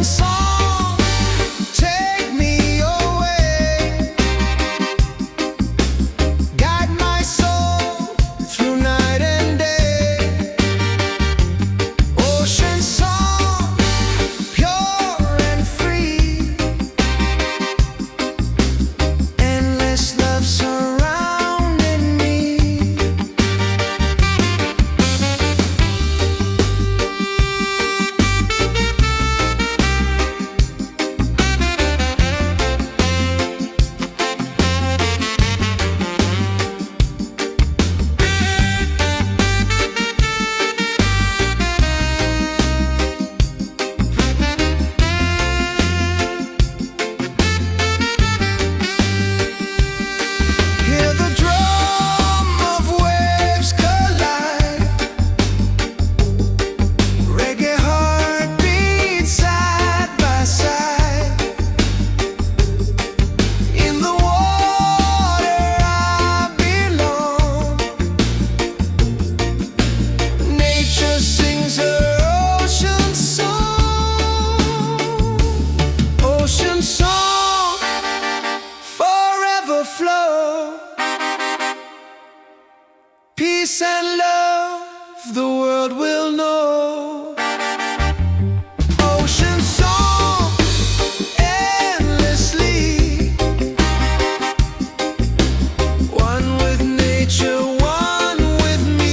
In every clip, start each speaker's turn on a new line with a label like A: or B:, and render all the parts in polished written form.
A: song, take me away, guide my soul through night and day. Ocean song, pure and free, endless love surrounding me. Hear the drum of waves collide, reggae heartbeats side by side. In the water I belong, nature sings her ocean song. Ocean song, forever flow. Peace and love the world will know. Ocean song, endlessly, one with nature, one with me.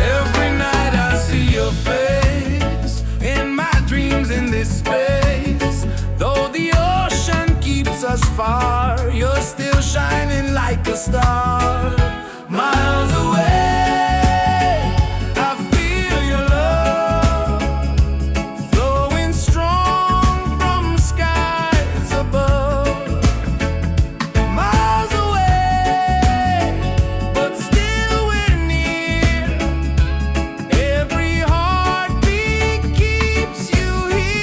A: Every night I see your face in my dreams in this space. Though the ocean keeps us far, you're still shining like a star. Miles away, I feel your love flowing strong from skies above. Miles away, but still we're near. Every heartbeat keeps you here.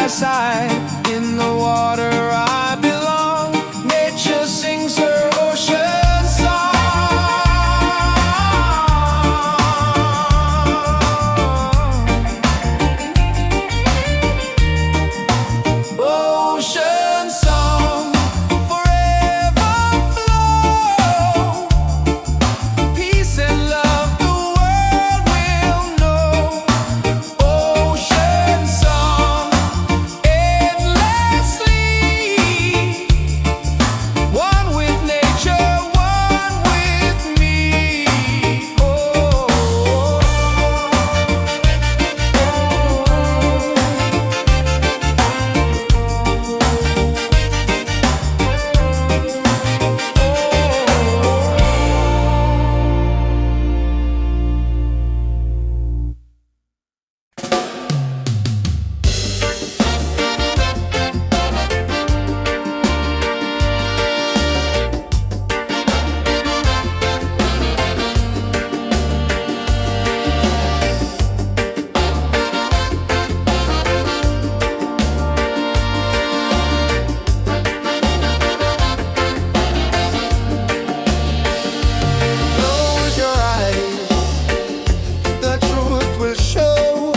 A: side. In the water I belong. Nature sings her ocean song. Ocean song, forever flow. Peace and love the world will know. Ocean song, endlessly. One with nature, one with me. Oh. Close your eyes, the truth will show.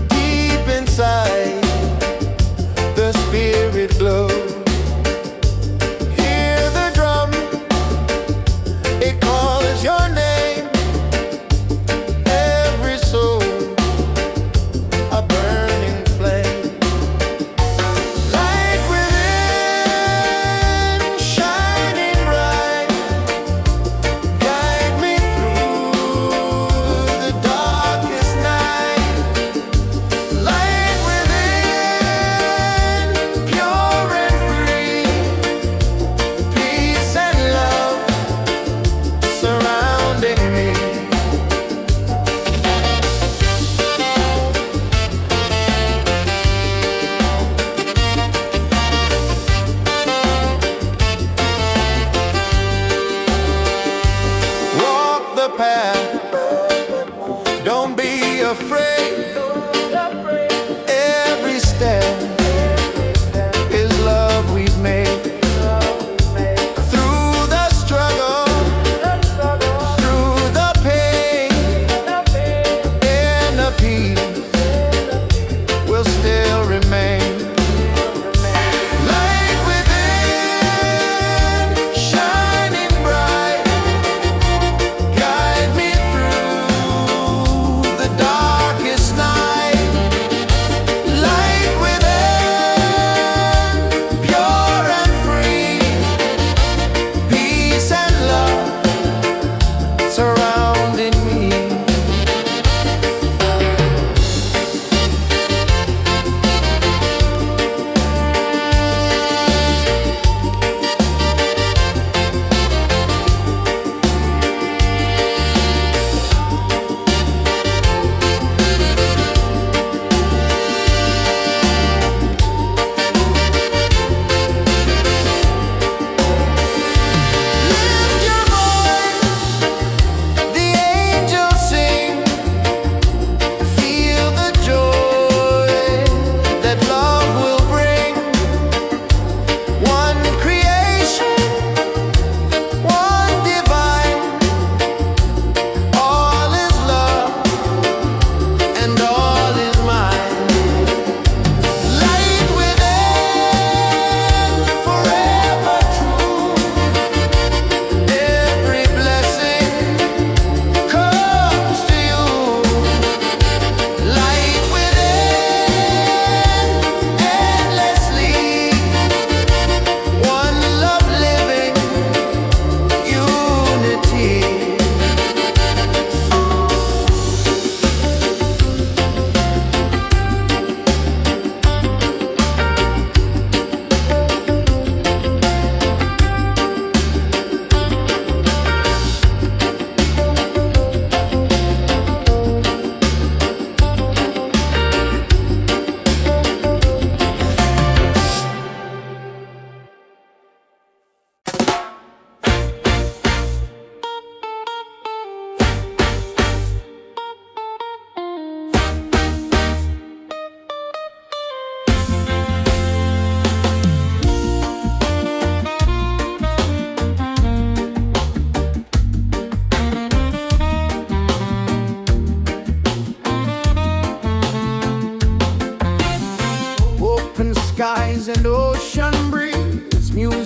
A: Deep inside, the spirit glows. Hear the drum, it calls your name. Every soul, a burning flame. Light within, shining bright. Guide me through the darkest night. Light within, pure and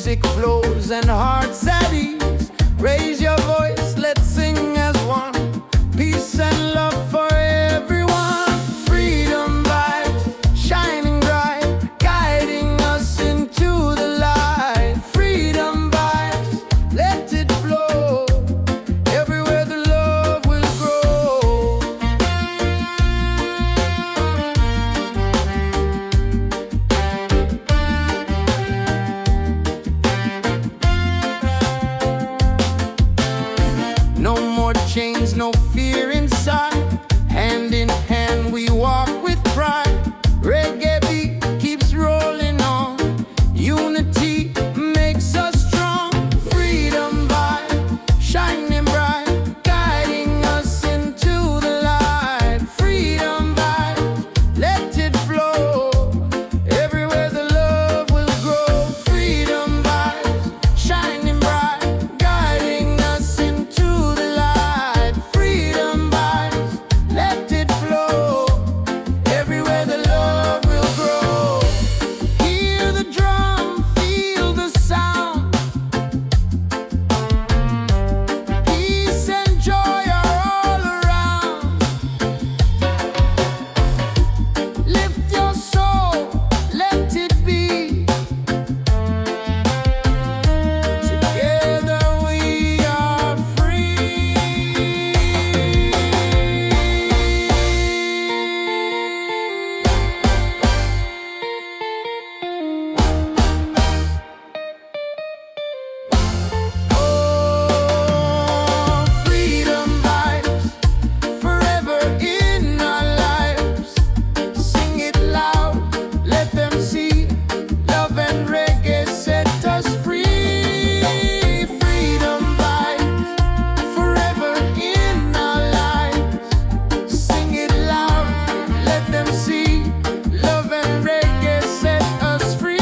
A: music flows and hearts at ease. Raise your voice, let's sing as one. Peace and love for everyone. Freedom vibes, shining bright, guiding us into the light. Freedom vibes, let it flow. Everywhere the love will grow. No more chains, no fear inside. Hand in hand we walk with pride. Reggae beat keeps rolling on. Unity makes us strong. Freedom vibe, shining bright, guiding us into the light. Freedom vibe, let it flow. Everywhere the love will grow. Freedom vibes, shining bright, guiding us into the light. Freedom vibes, let it flow. Everywhere the love will grow. Hear the drum, feel the sound. Peace and joy are all around. Lift your soul, let it be. Together we are free. Oh, freedom vibes, forever in our lives. Sing it loud, let them see. Love and reggae set us free. Freedom vibes, forever in our lives. Sing it loud, let them see. Love and reggae set us free.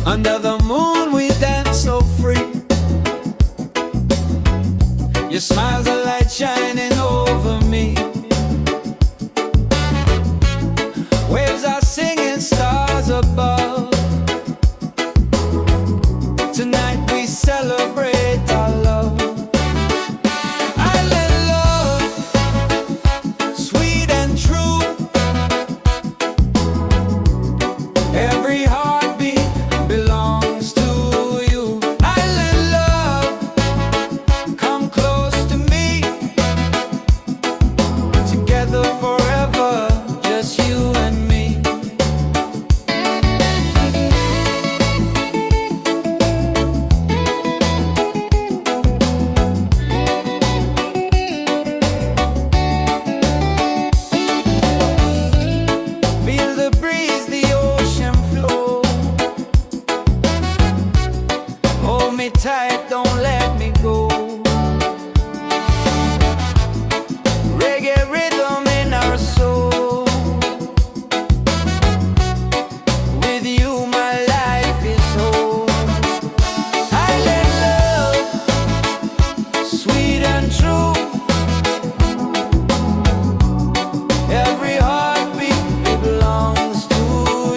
A: Under the moon we dance so free. Your smile's a light shining over me. Waves are singing, stars above. Tonight we celebrate our love. Island love, sweet and true. Every heartbeat belongs to you. Island love, come close to me. Together forever, just you and me. Feel the breeze, the ocean flow. Hold me tight, don't let me go. Reggae rhythm in our soul. With you my life is whole. Island love, sweet and true. Every heartbeat belongs to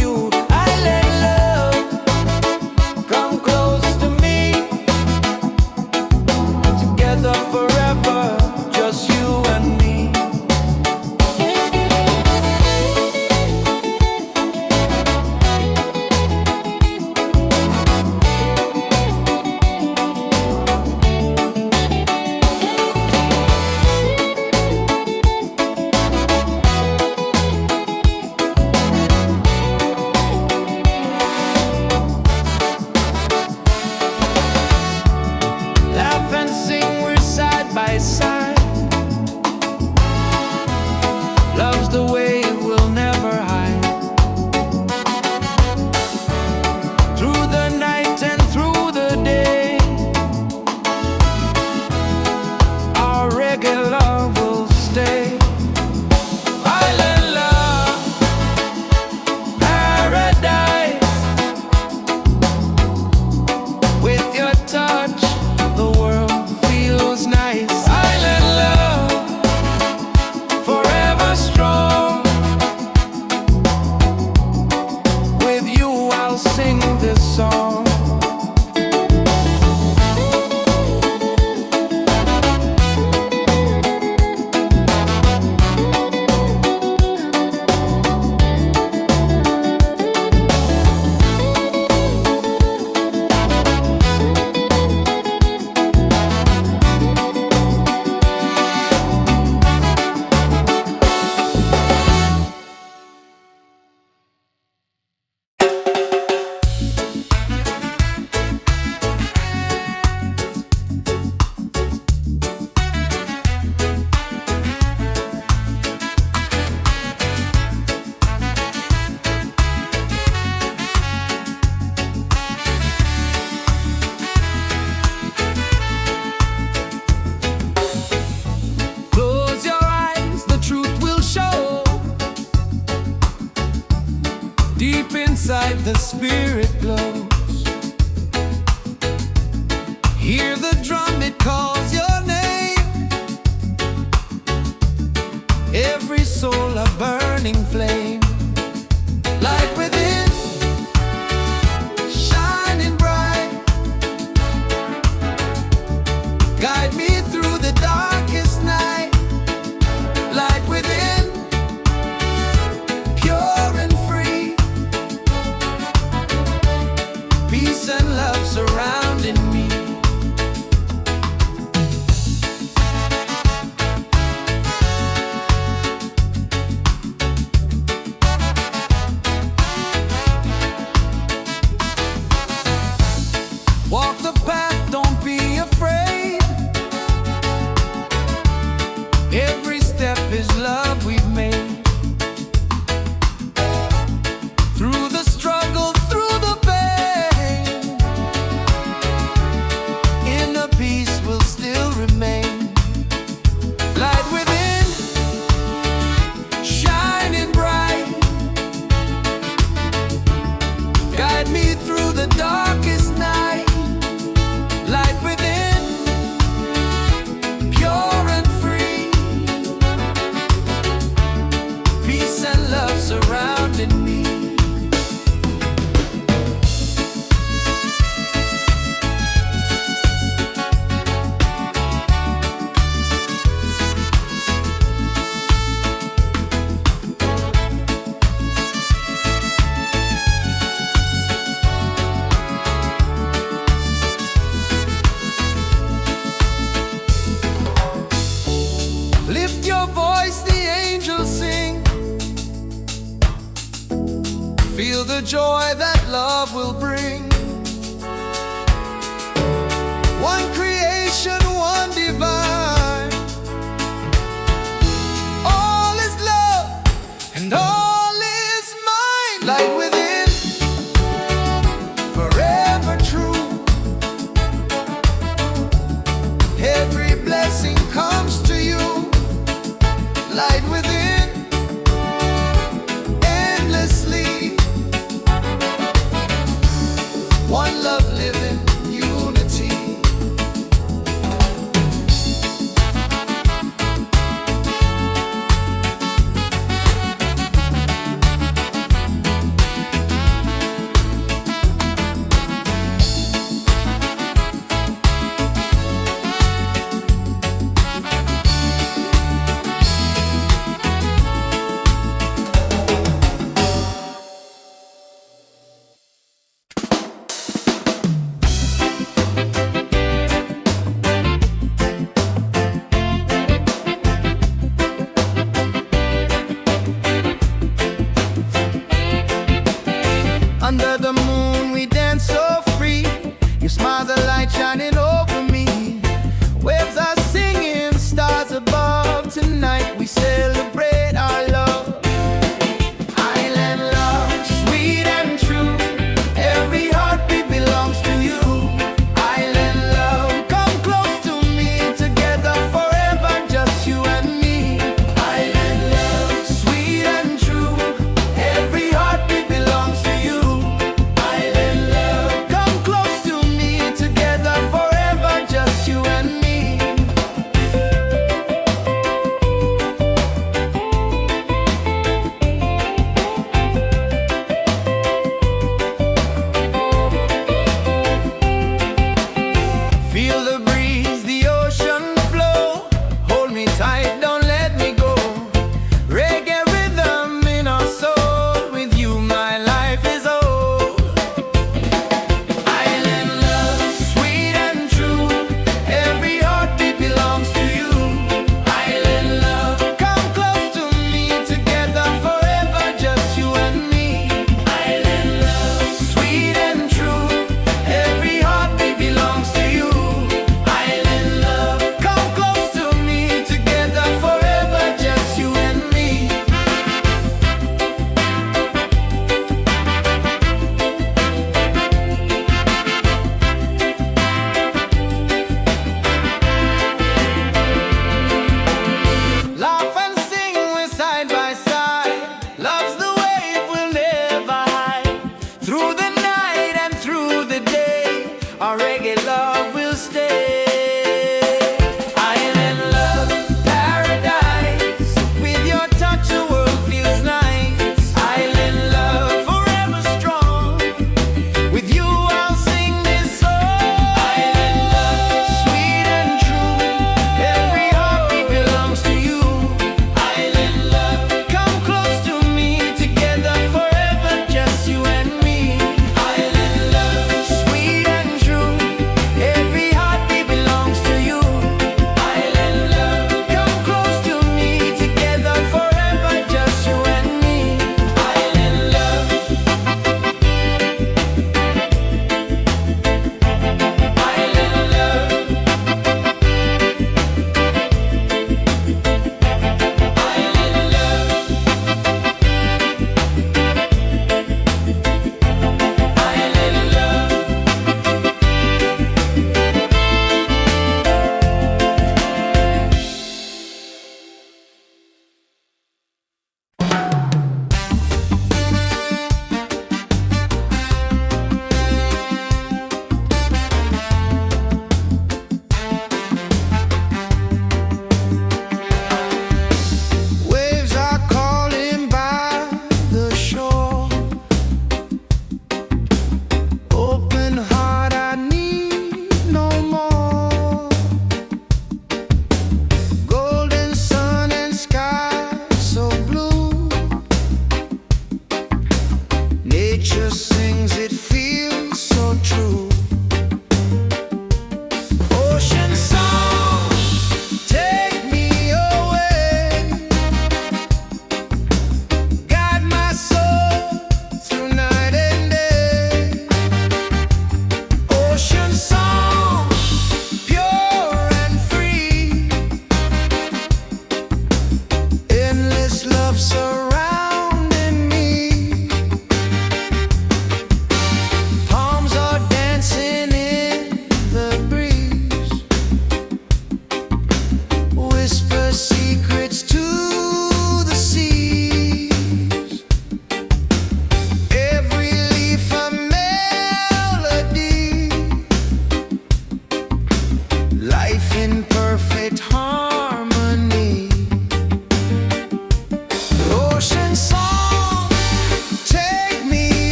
A: you. Island love, come close to me. Together forever, just you and me. Laugh and sing, we're by side. Love's the way it will never hide. Through the night and through the day, our reggae love will stay. Island love, paradise. With your touch, the world feels nice. Island love, forever strong. With you I'll sing this song. Close your eyes, the truth will show. Deep inside the spirit glows. Hear the drum, it calls your name. Every soul a burning flame. Light within, shining bright. Guide me through the darkest night. Light within, pure and free. Peace and love surrounding me. Walk the path, don't be afraid. Every step is love we've made. Through the struggle, through the pain, inner peace will still remain. Light within, shining bright. Guide me through the darkest night. Light within, pure and free. Peace and love surrounding me. Lift your voice, the angels sing. Feel the joy that love will bring. One creation, one divine. All is love and all is mine. Light within, forever true. Every blessing comes to you. Light within, endlessly.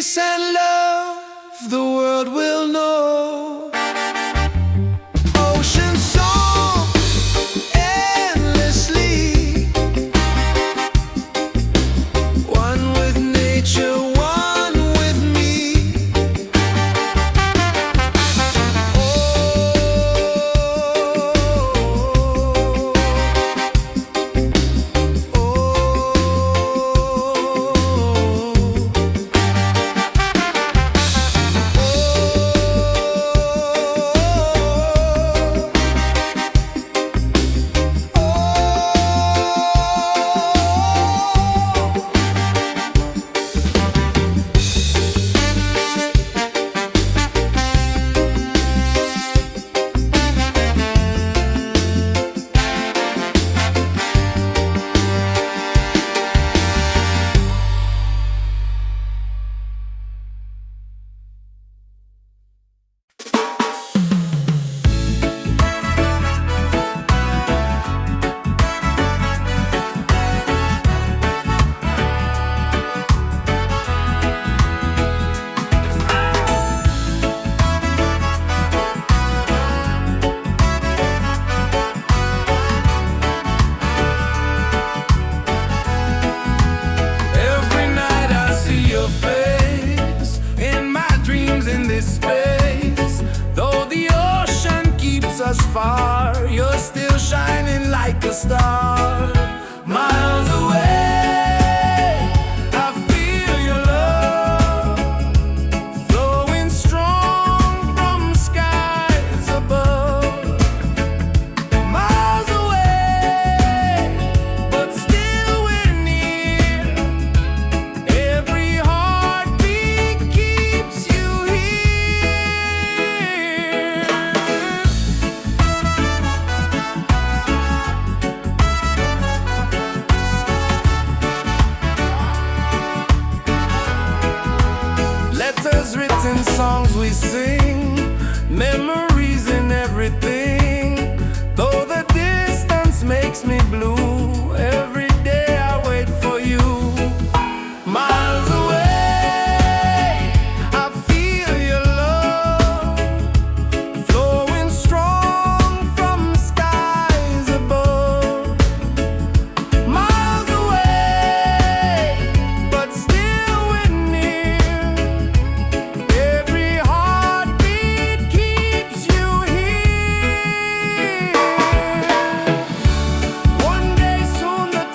A: peace and love the world will know. Ocean song endlessly, one with nature, one with me. Us far, you're still shining like a star. Miles away, I feel your love flowing strong from skies above. Miles away, but still we're near. Every heartbeat keeps you here. Letters written, songs we sing, memories in everything. Though the distance makes me blue, every day I wait for you. Miles away, I feel your love flowing strong from skies above. Miles away, but still we're near. Every heartbeat keeps you here. One day soon the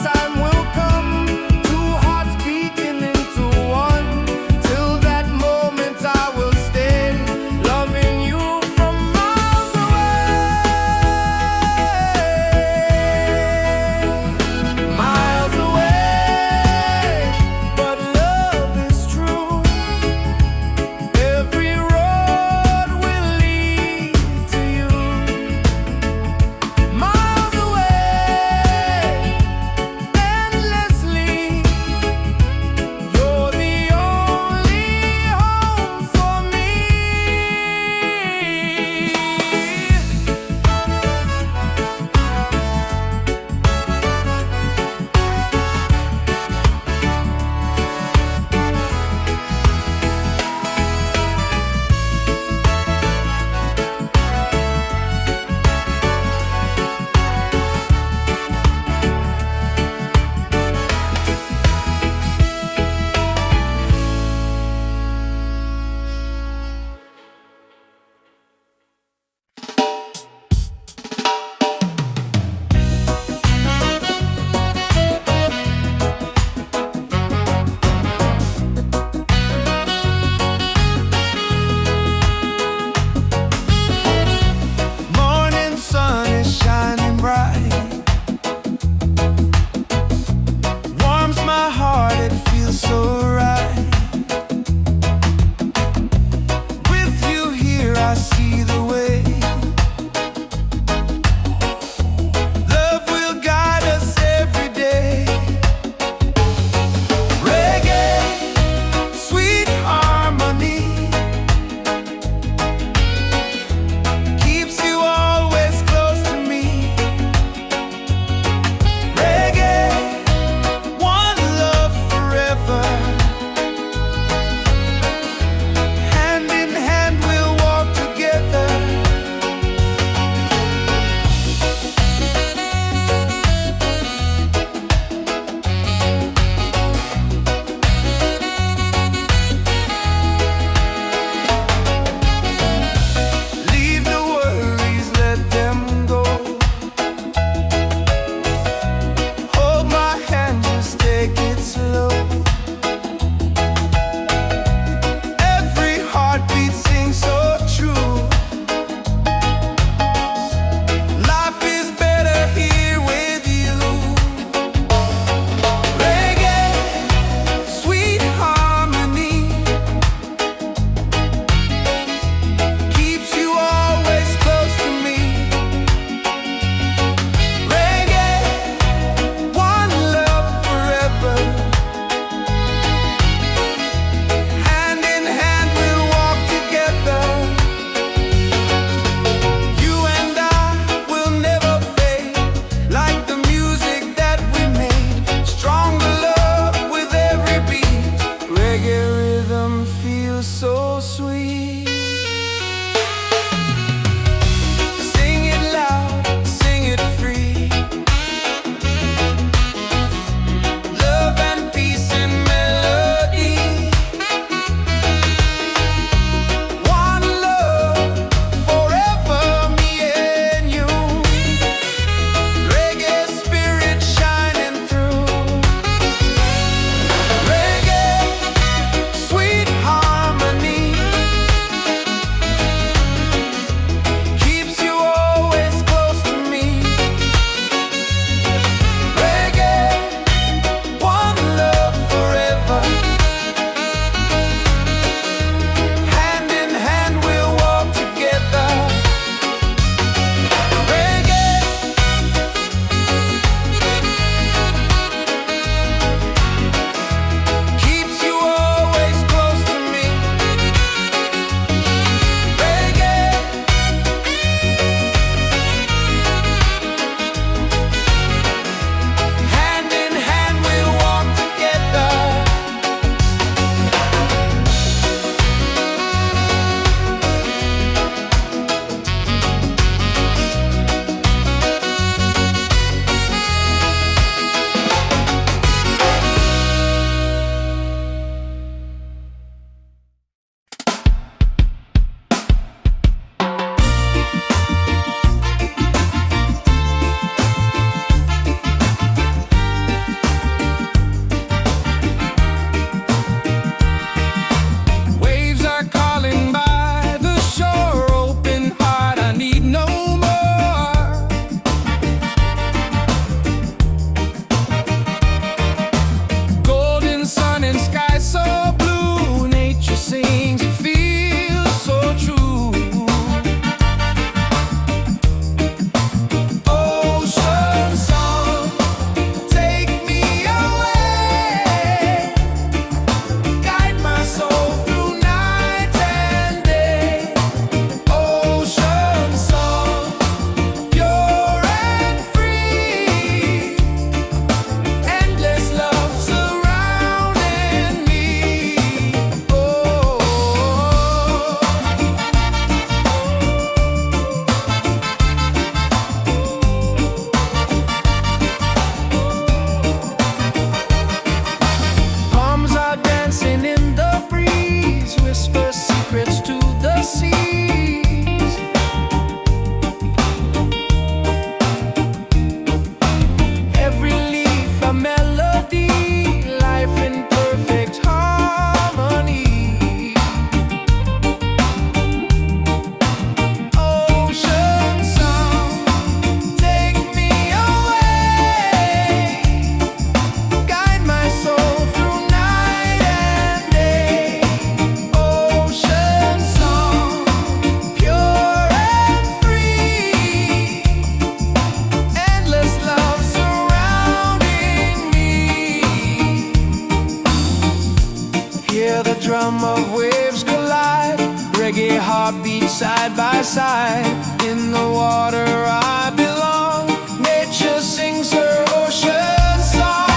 A: home of waves collide. Reggae heartbeat side by side. In the water I belong. Nature sings her ocean song.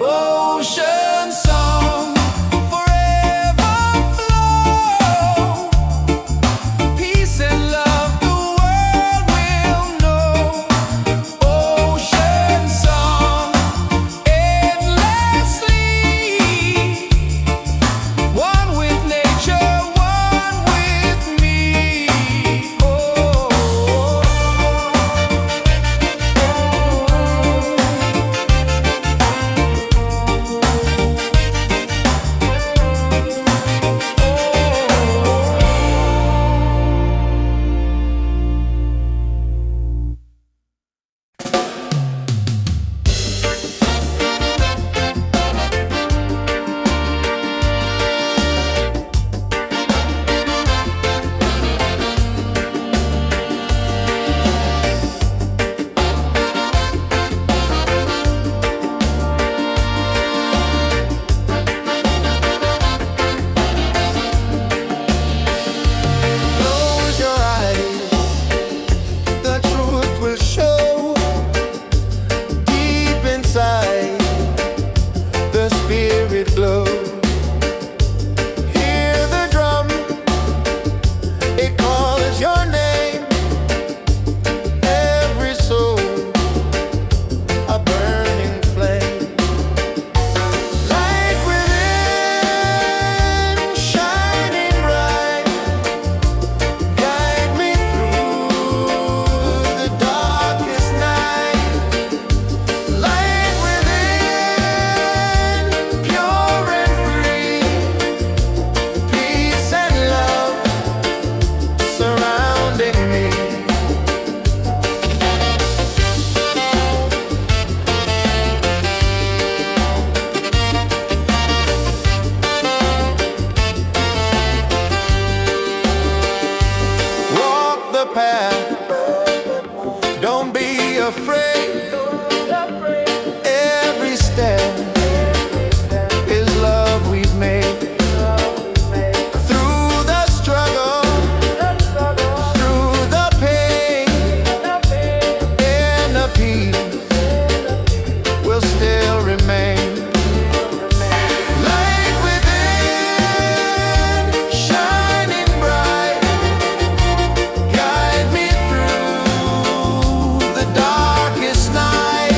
A: Ocean song, forever flow. Peace and love the world will know. Ocean song, endlessly. One with nature, one with me. Oh. Close your eyes, the truth will show. Deep inside, the spirit glows. Hear the drum, it calls your name. Every soul, a burning flame. Light within, shining bright. Guide me through the darkest night. Light within, pure and free. Peace and love surrounding me. Walk the path, don't be afraid. Every step is love we've made. Through the struggle, through the pain, inner peace will still remain. Light within, shining bright. Guide me through the darkest night.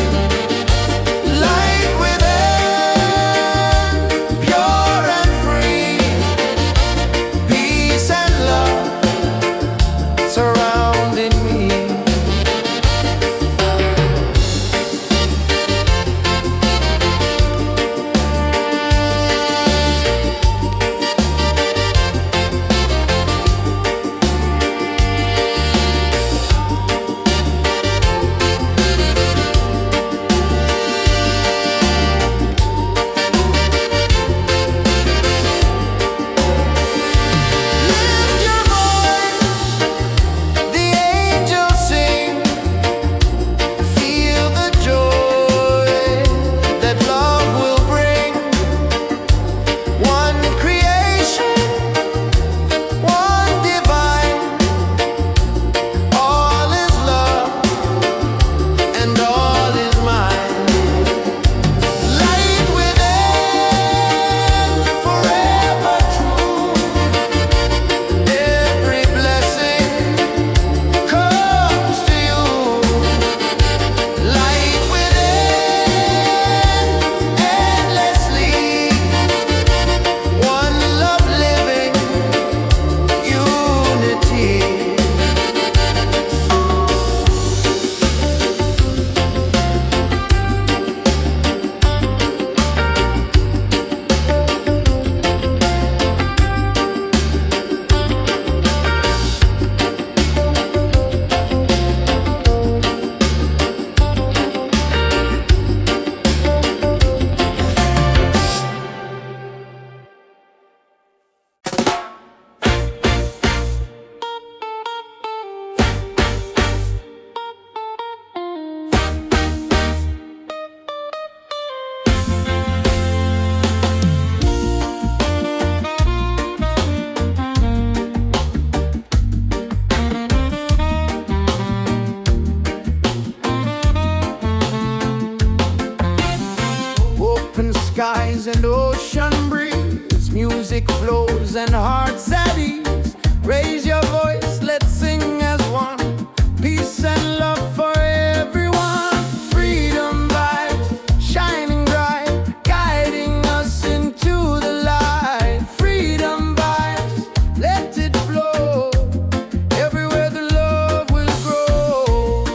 A: skies and ocean breeze. Music flows and hearts at ease. Raise your voice, let's sing as one. Peace and love for everyone. Freedom vibes, shining bright, guiding us into the light. Freedom vibes, let it flow. Everywhere the love will grow.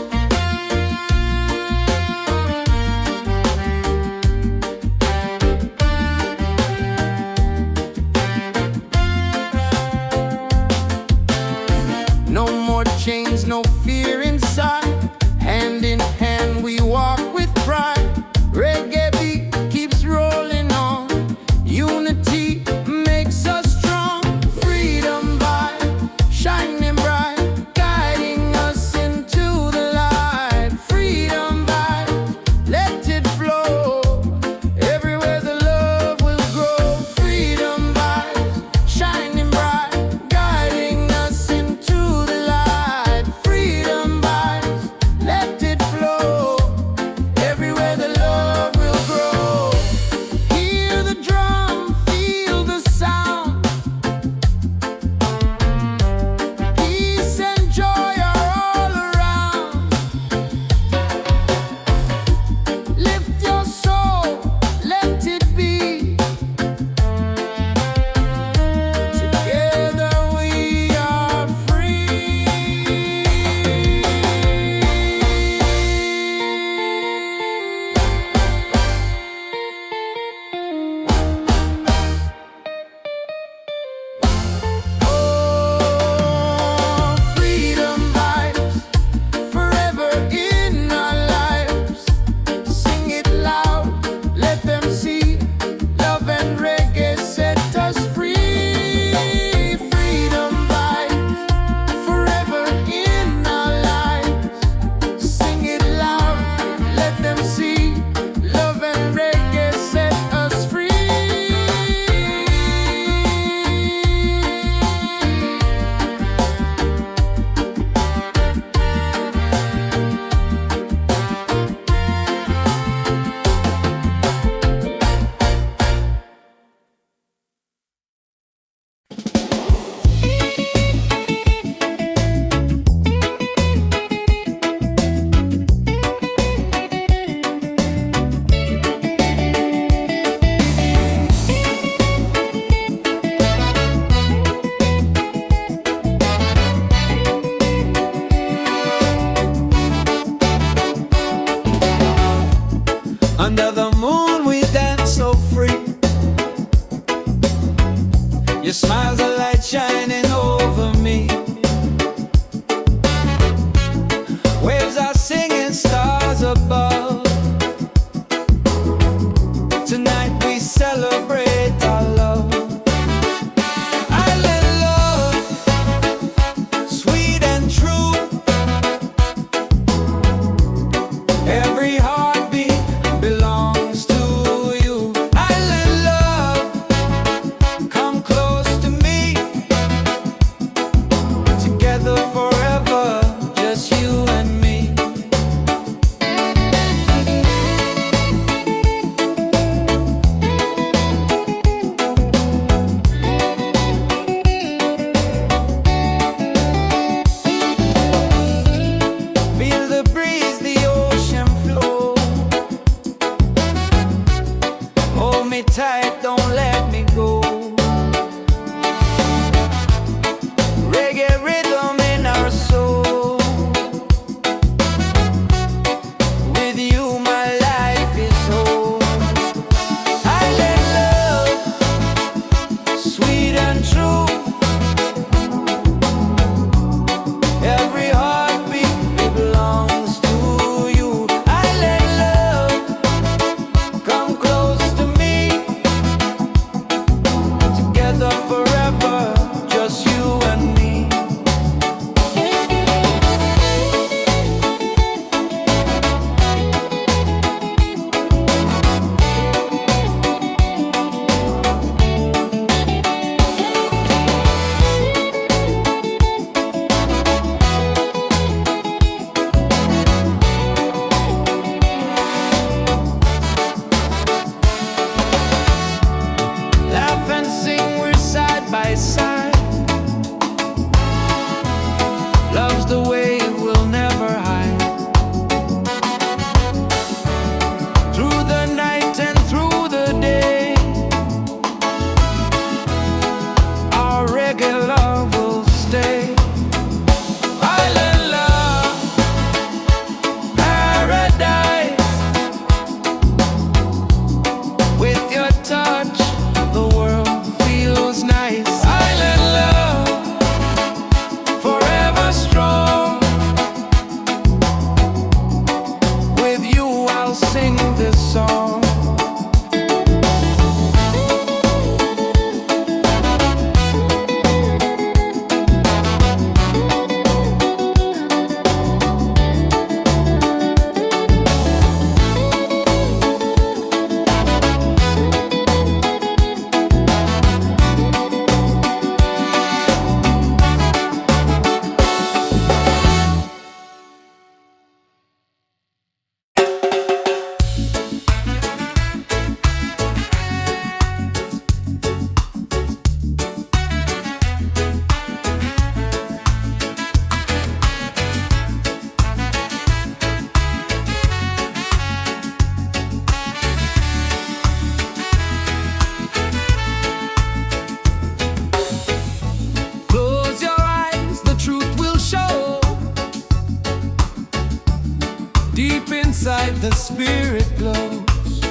A: Deep inside the spirit glows.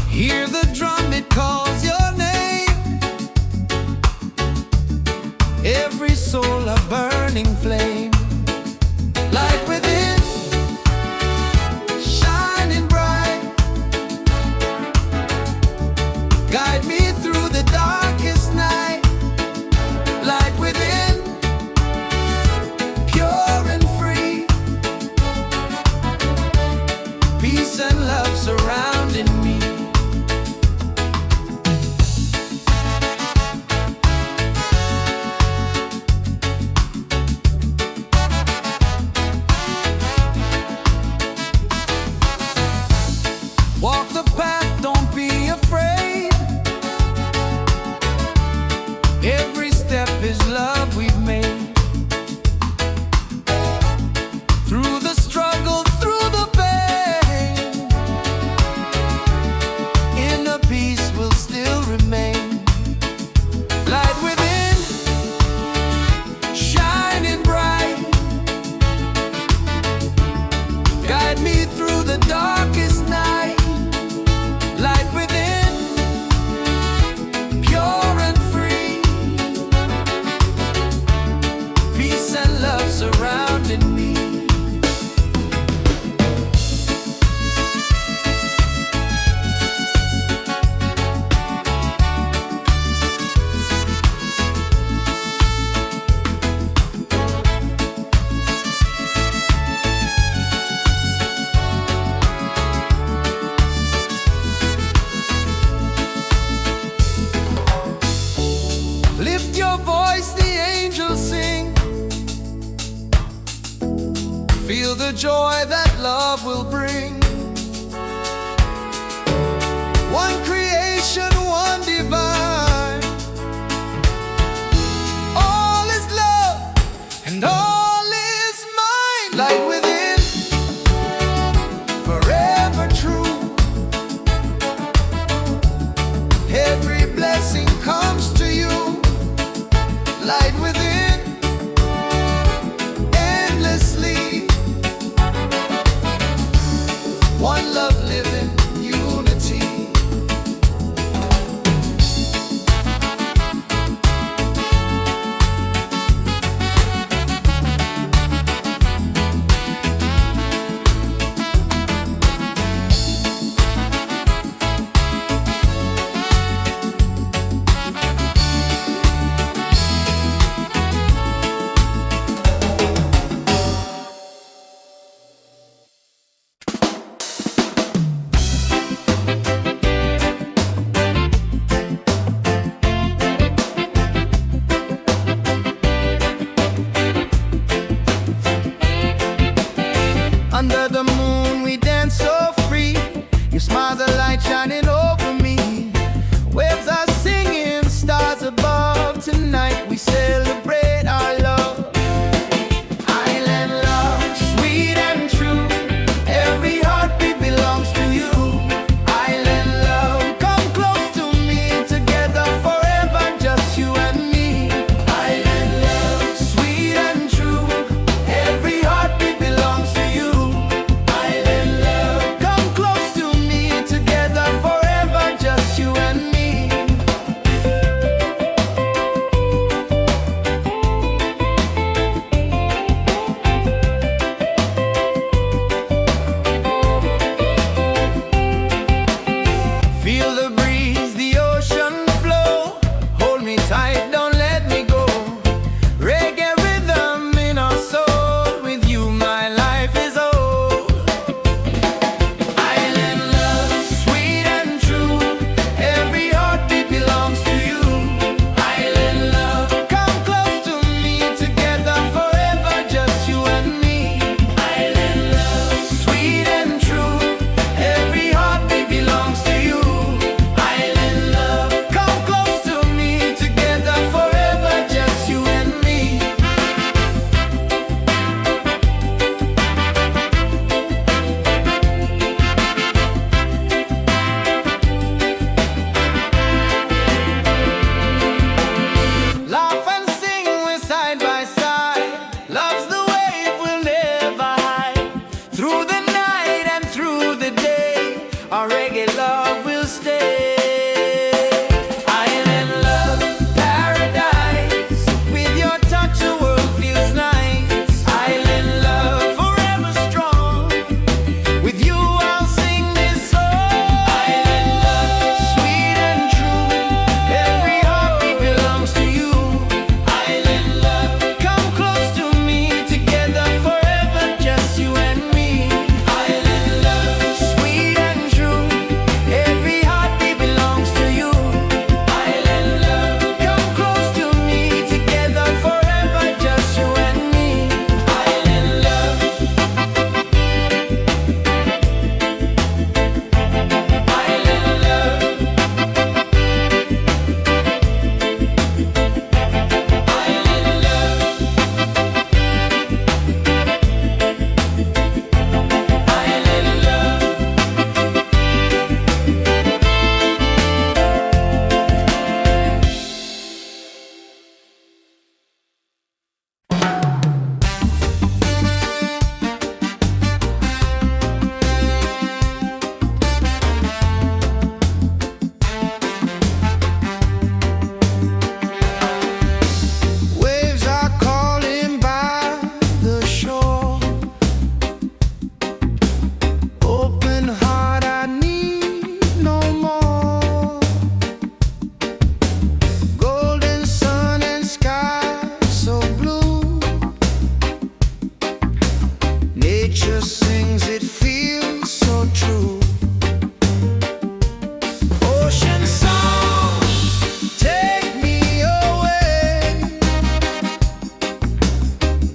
A: Hear the drum, it calls your name. Every soul a burning flame. Light within, shining bright. Guide me through the darkest night. Light within, pure and free. Peace and love surrounding me. Walk the path, don't be afraid. Every step is love we've made. Through the struggle, through the pain, inner peace will still remain. Light within, shining bright. Guide me through the darkest night. Light within, pure and free. Peace and love surrounding me. Lift your voice, the angels sing. Feel the joy that love will bring. One creation, one divine. All is love and all is mine. Light within, forever true. Every blessing comes to you. Light within, endlessly. One love living, unity. Nature sings, it feels so true. Ocean song, take me away.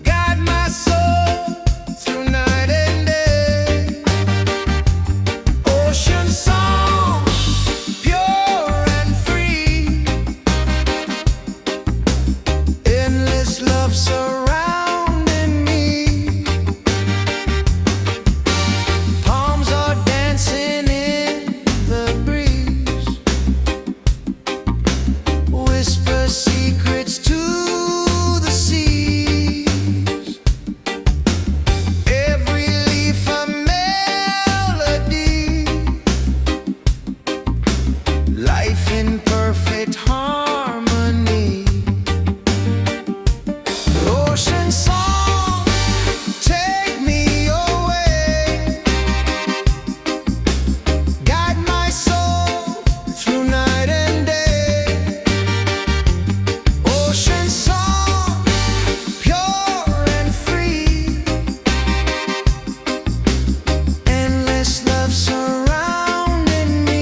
A: Guide my soul through night and day. Ocean song, pure and free. Endless love surrounding me. Palms are dancing in the breeze. Whisper secrets to the seas. Every leaf a melody. Life in perfect harmony. Ocean song, take me away. Guide my soul through night and day. Ocean song, pure and free. Endless love surrounding me.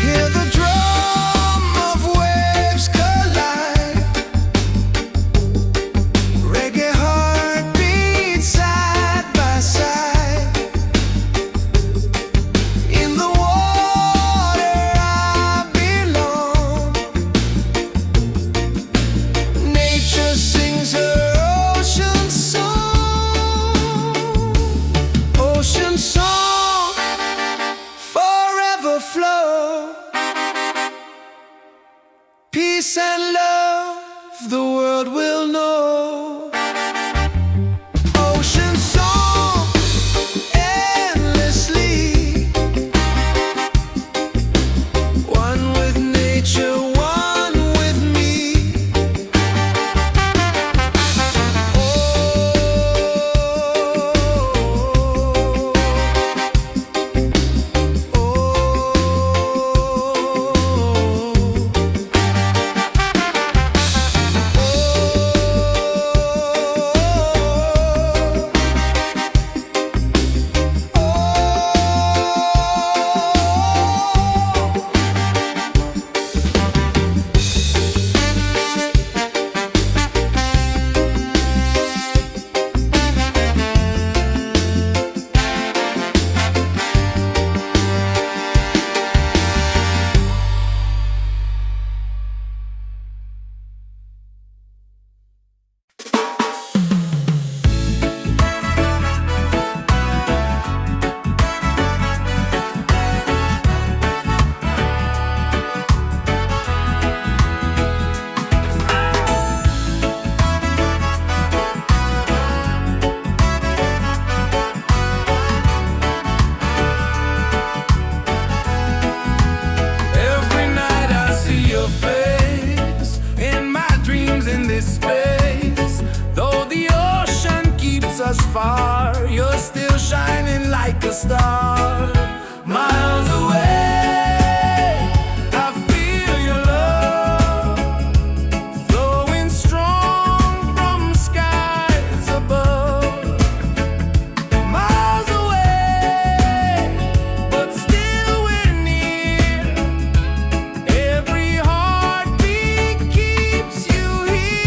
A: Hear the drum of waves collide. Reggae heartbeats side by side. In the water I belong. Nature sings her ocean song. Ocean song, forever flow. Peace and love, the world will know. Ocean song, endlessly. One with nature, one with me. Every night I see your face in my dreams in this space. Though the ocean keeps us far, you're still shining like a star. Miles away, I feel your love flowing strong from skies above. Miles away, but still we're near. Every heartbeat keeps you here.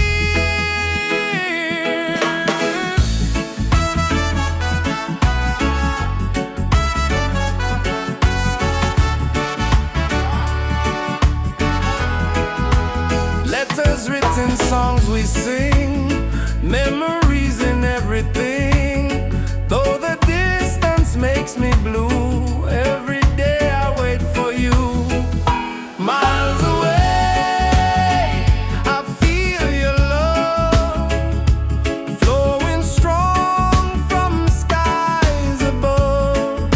A: Letters written, songs we sing, memories in everything. Though the distance makes me blue, every day I wait for you. Miles away, I feel your love flowing strong from skies above.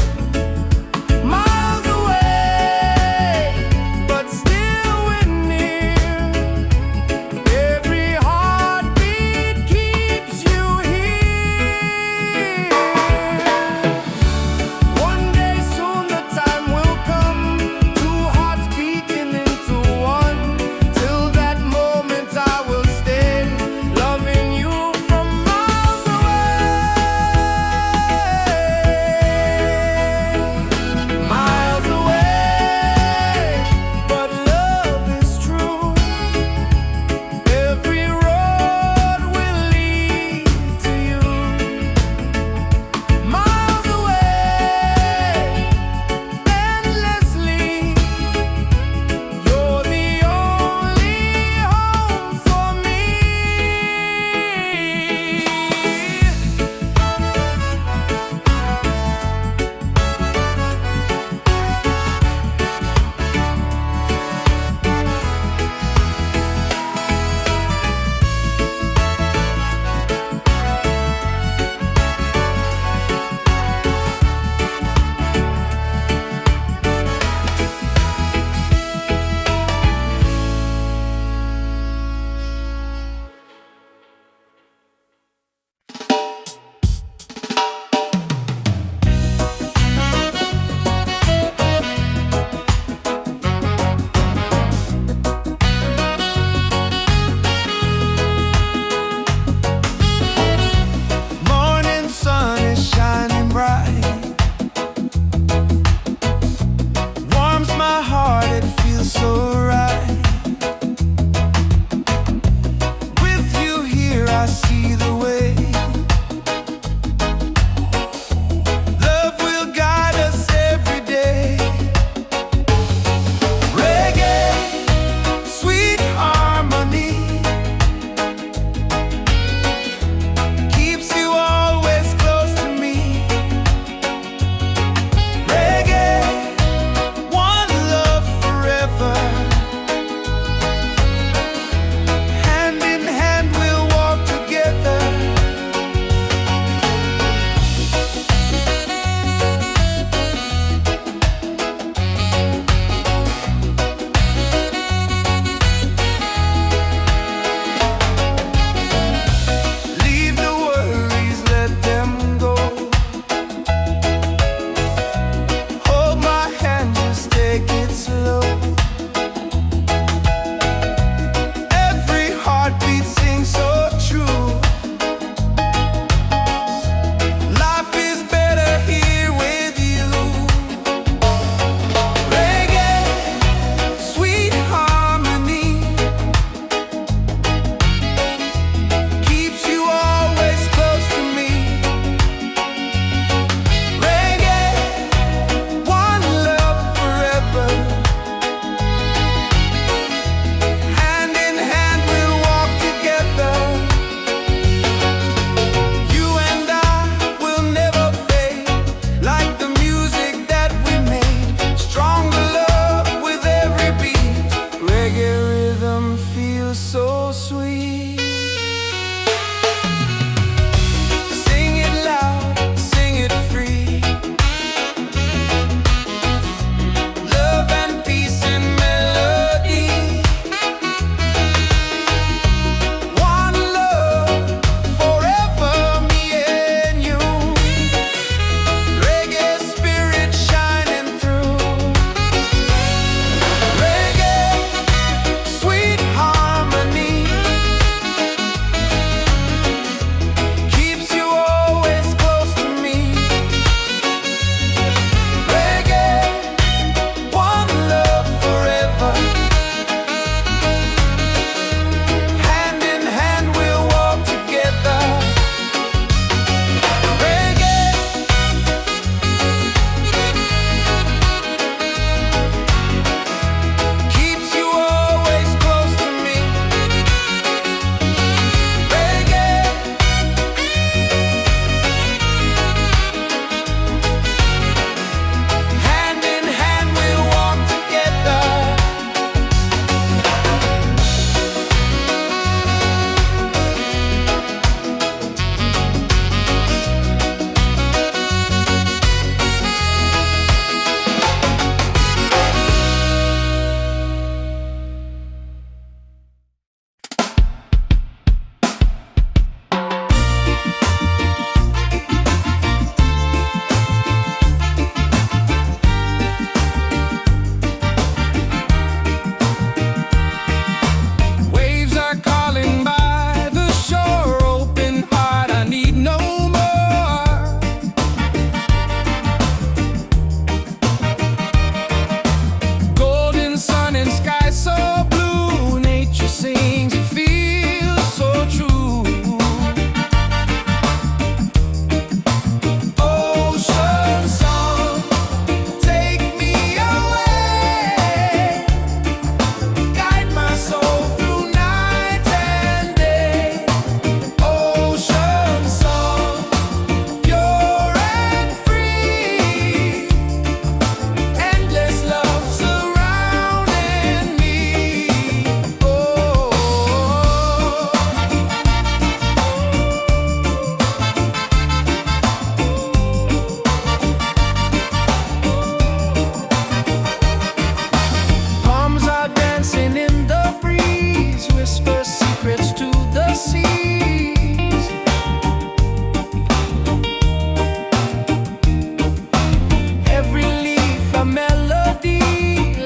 A: a melody,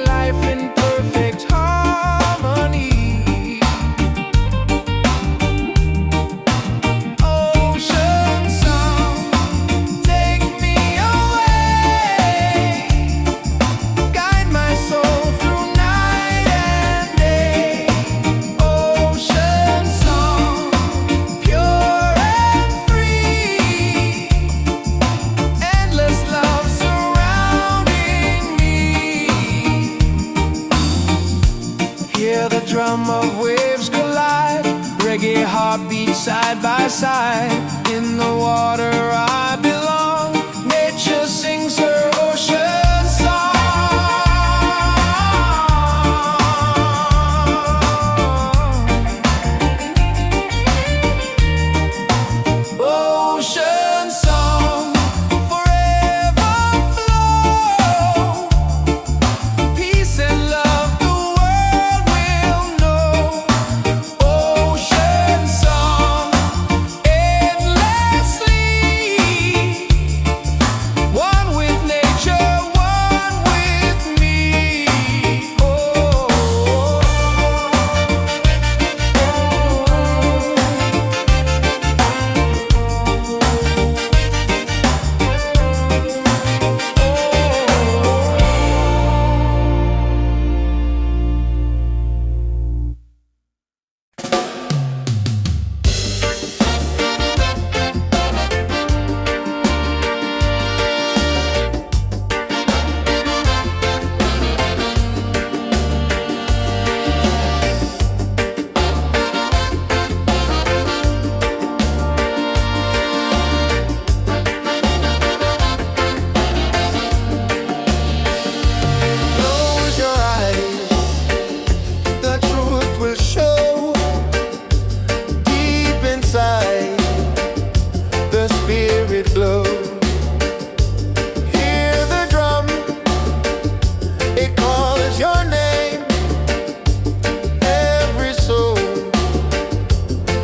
A: life in perfect harmony. Ocean song, take me away, guide my soul through night and day. Ocean song, pure and free, endless love surrounding me. Hear the drum of waves collide, reggae heartbeat side by side. In the water I belong, nature sings her ocean song. Ocean song, forever flow, peace and love the world will know. Ocean song, endlessly, one with nature, one with me. Oh. Close your eyes, the truth will show. Deep inside, the spirit glows. Hear the drum, it calls your name. Every soul,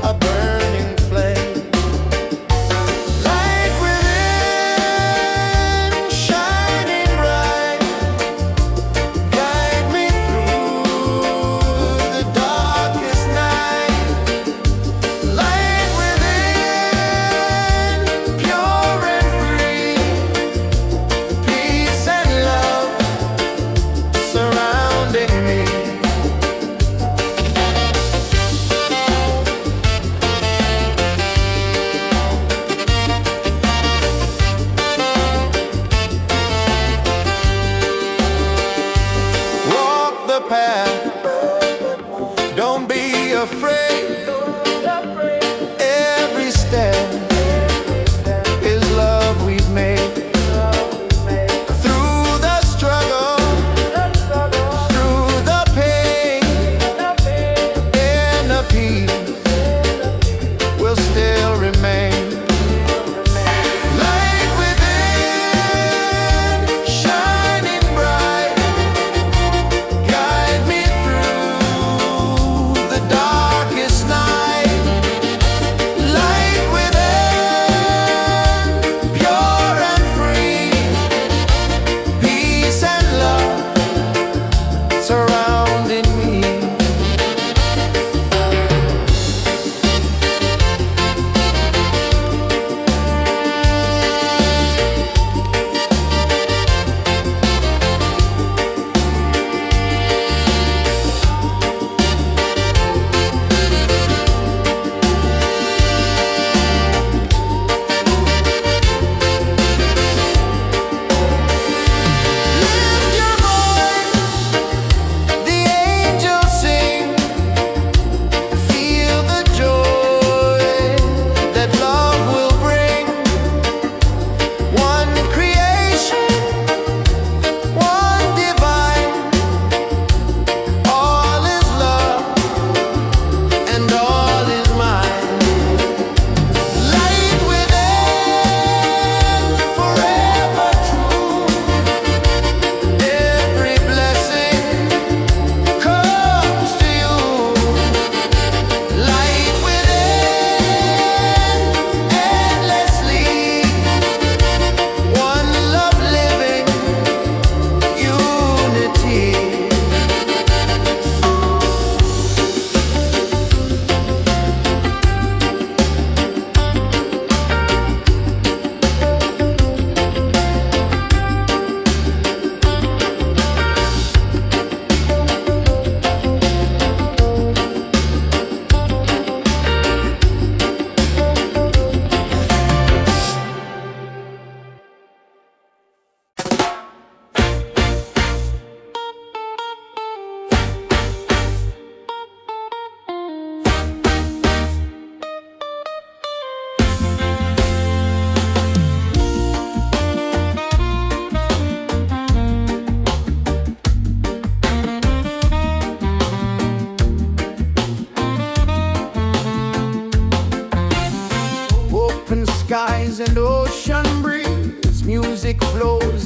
A: a burning flame. Light within, shining bright, guide me through the darkest night. Light within, pure and free, peace and love surrounding me. Walk the path, don't be afraid. Every step is love we've made. Through the struggle, through the pain, inner peace will still remain. Light within, shining bright, guide me through the darkest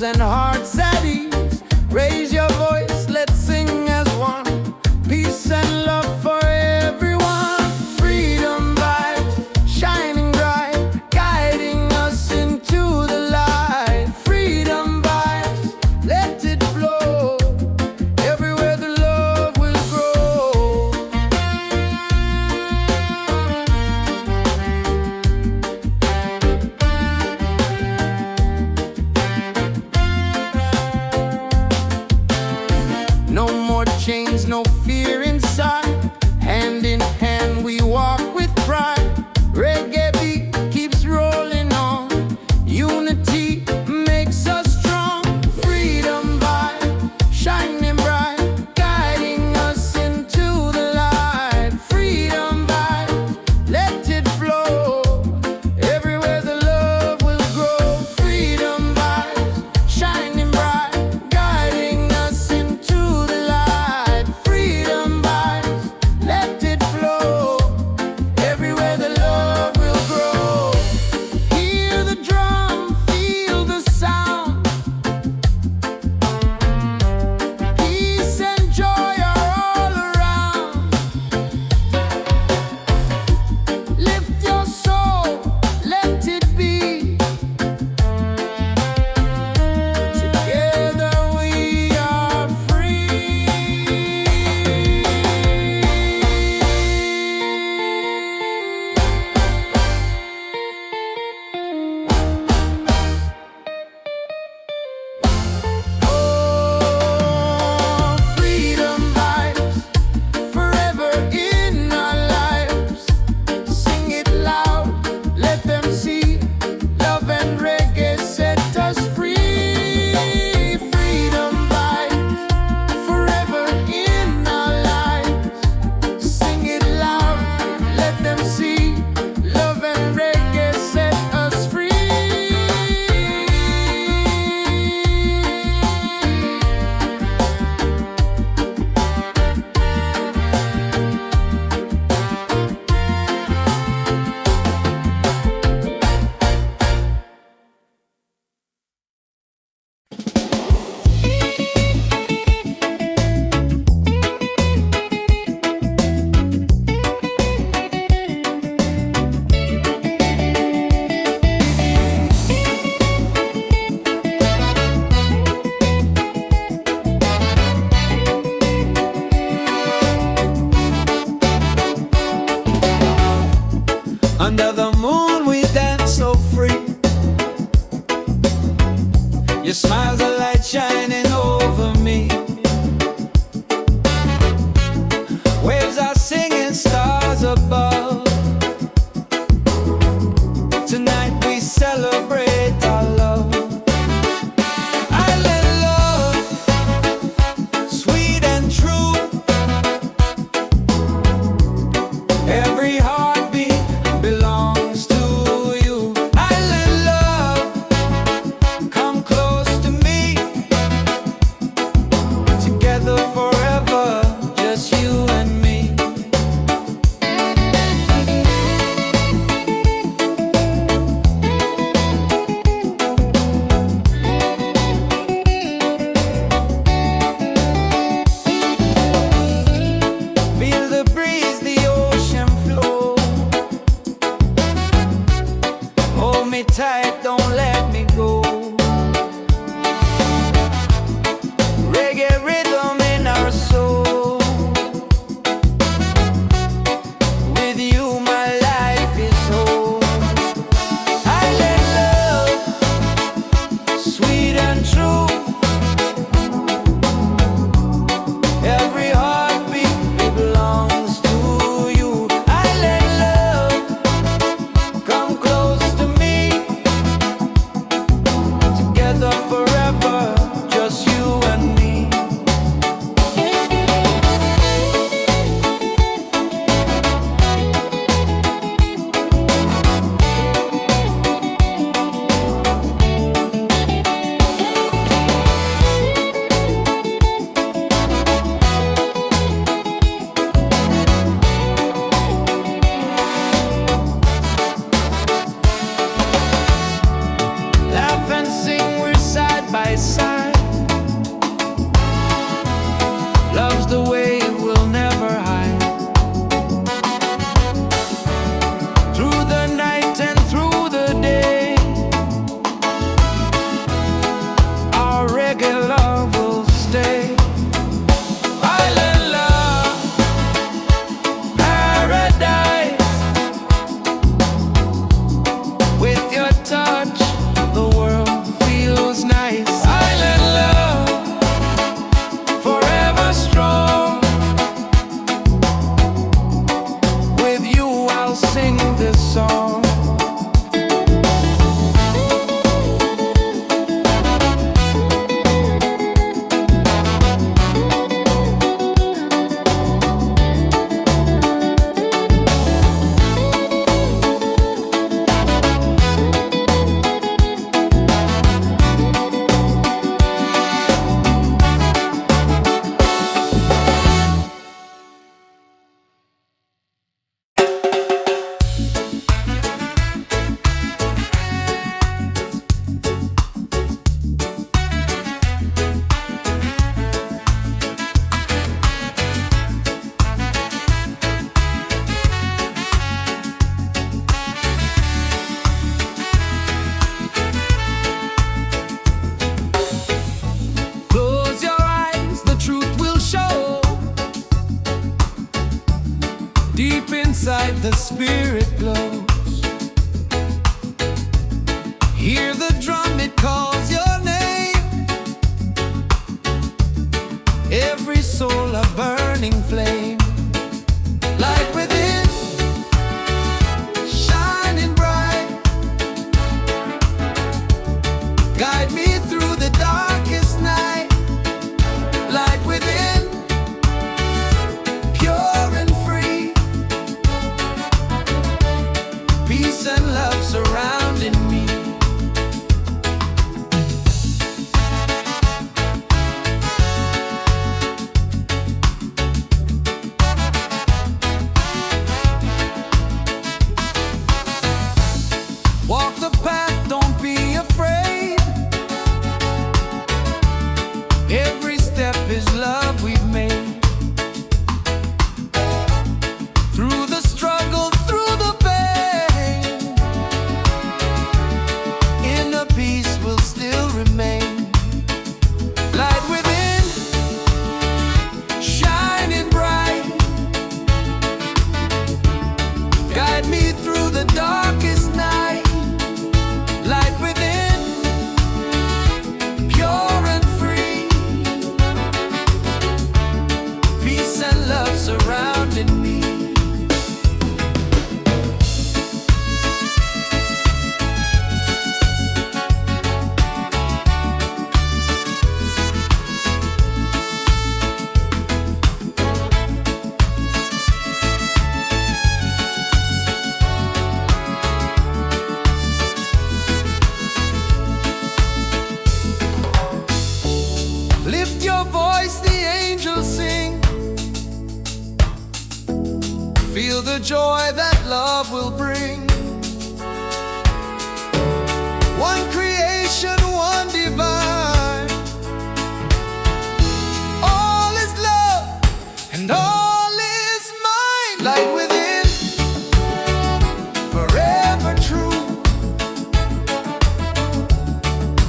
A: and hearts at ease. Raise your voice, let's sing as one. Peace and love for everyone. Freedom vibes, shining bright, guiding us into the light. Freedom vibes, let it flow. Everywhere the love will grow. No more chains, no fear inside. Hand in hand we walk with pride. Reggae beat keeps rolling on. Unity makes us strong. Freedom vibe, shining bright, guiding us into the light. Freedom vibe, let it flow. Everywhere the love will grow. Freedom vibes, shining bright, guiding us into the light. Freedom inside the spirit glows. Hear the drum, it calls your name. Every soul a burning flame. Light within, shining bright. Guide me through the darkest night. Light within, pure and free. Peace and love surrounding me. Walk the path, don't be afraid. Every step is love we've made. Through the struggle, through the pain, inner peace will still remain. Light within, shining bright. Guide me through the darkest night. Light within, pure and free. Peace and love surrounding me. Lift your voice, the angels sing. Feel the joy that love will bring. One creation, one divine. All is love and all is mine. Light within, forever true.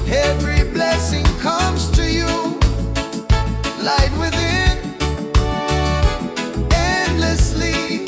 A: Every blessing comes to you. Light within, endlessly.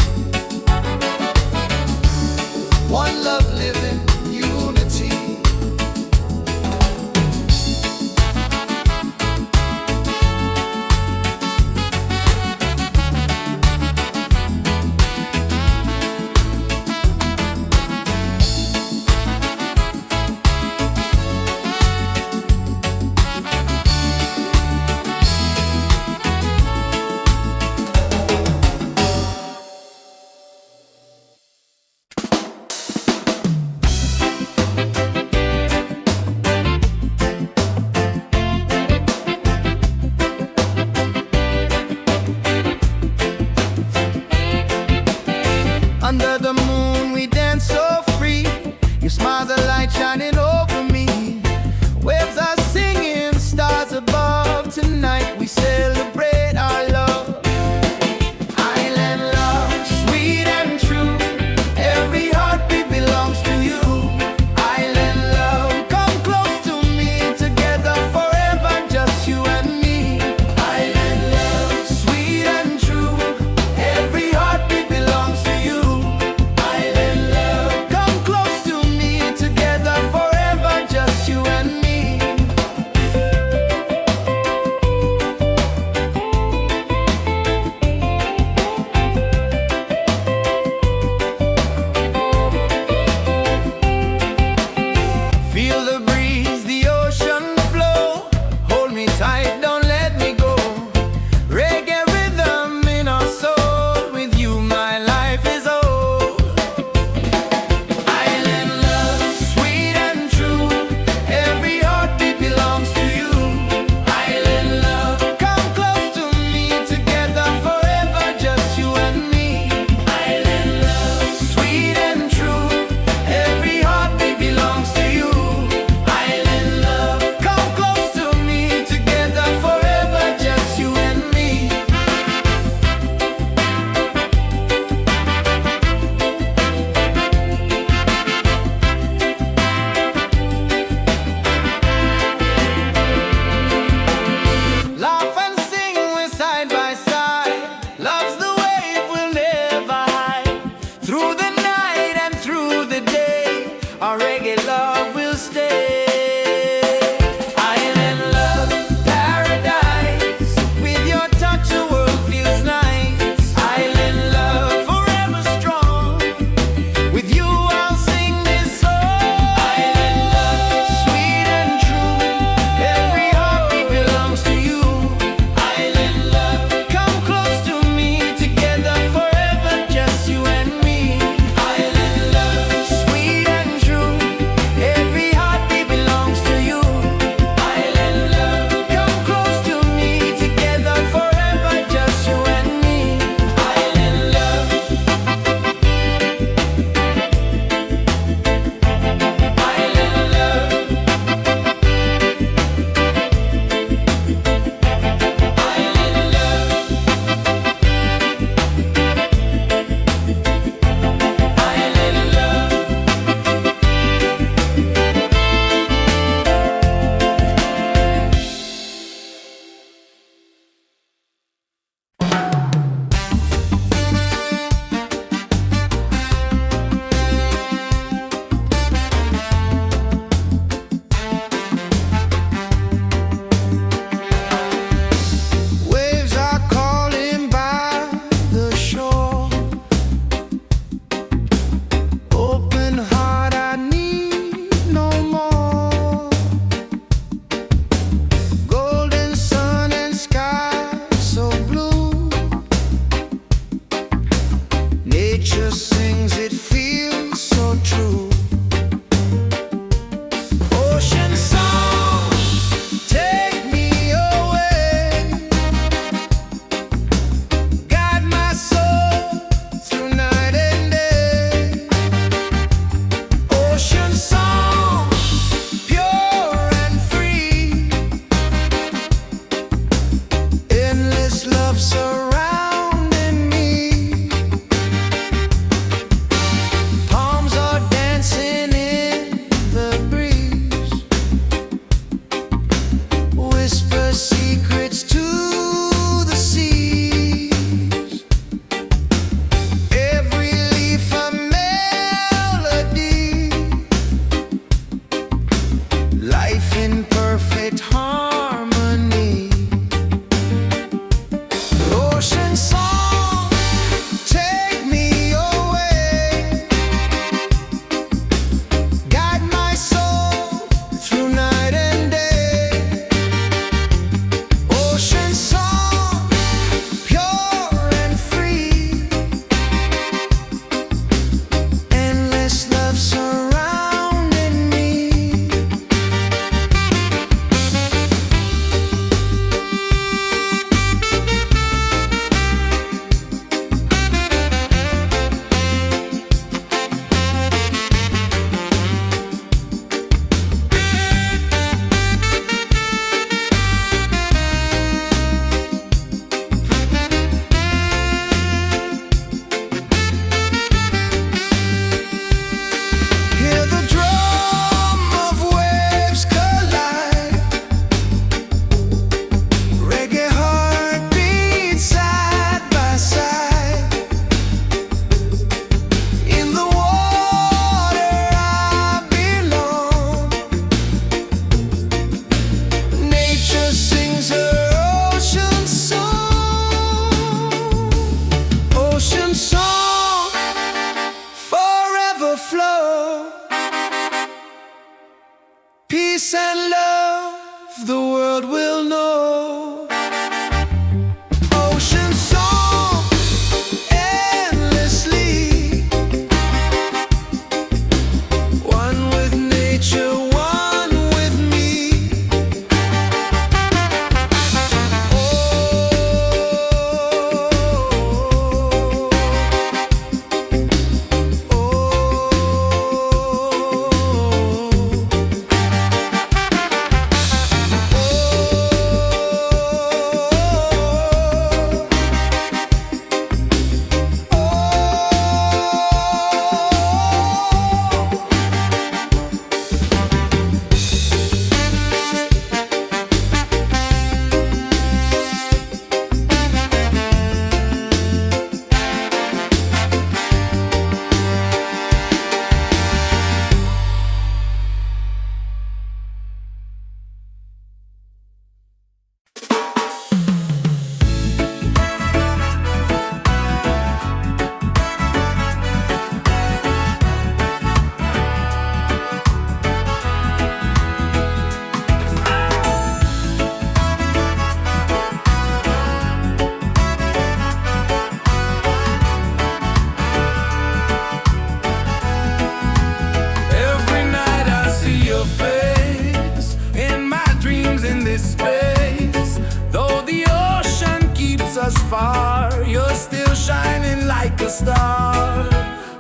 A: far, you're still shining like a star.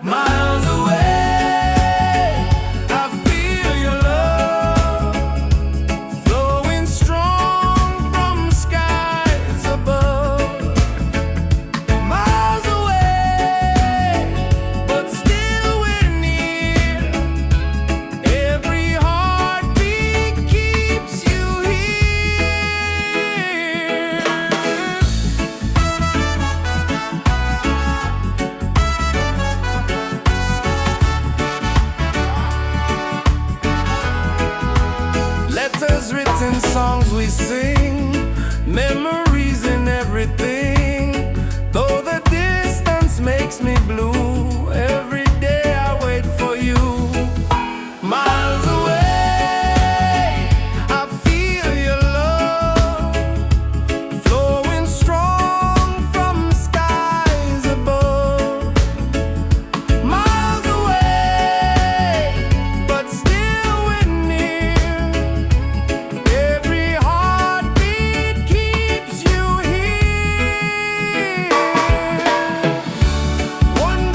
A: Miles away, I feel your love flowing strong from skies above. Miles away, but still we're near. Every heartbeat keeps you here. Letters written, songs we sing, memories in everything. Though the distance makes me blue, every day I wait for you. Miles away, I feel your love flowing strong from skies above. Miles away, but still we're near. Every heartbeat keeps you here. One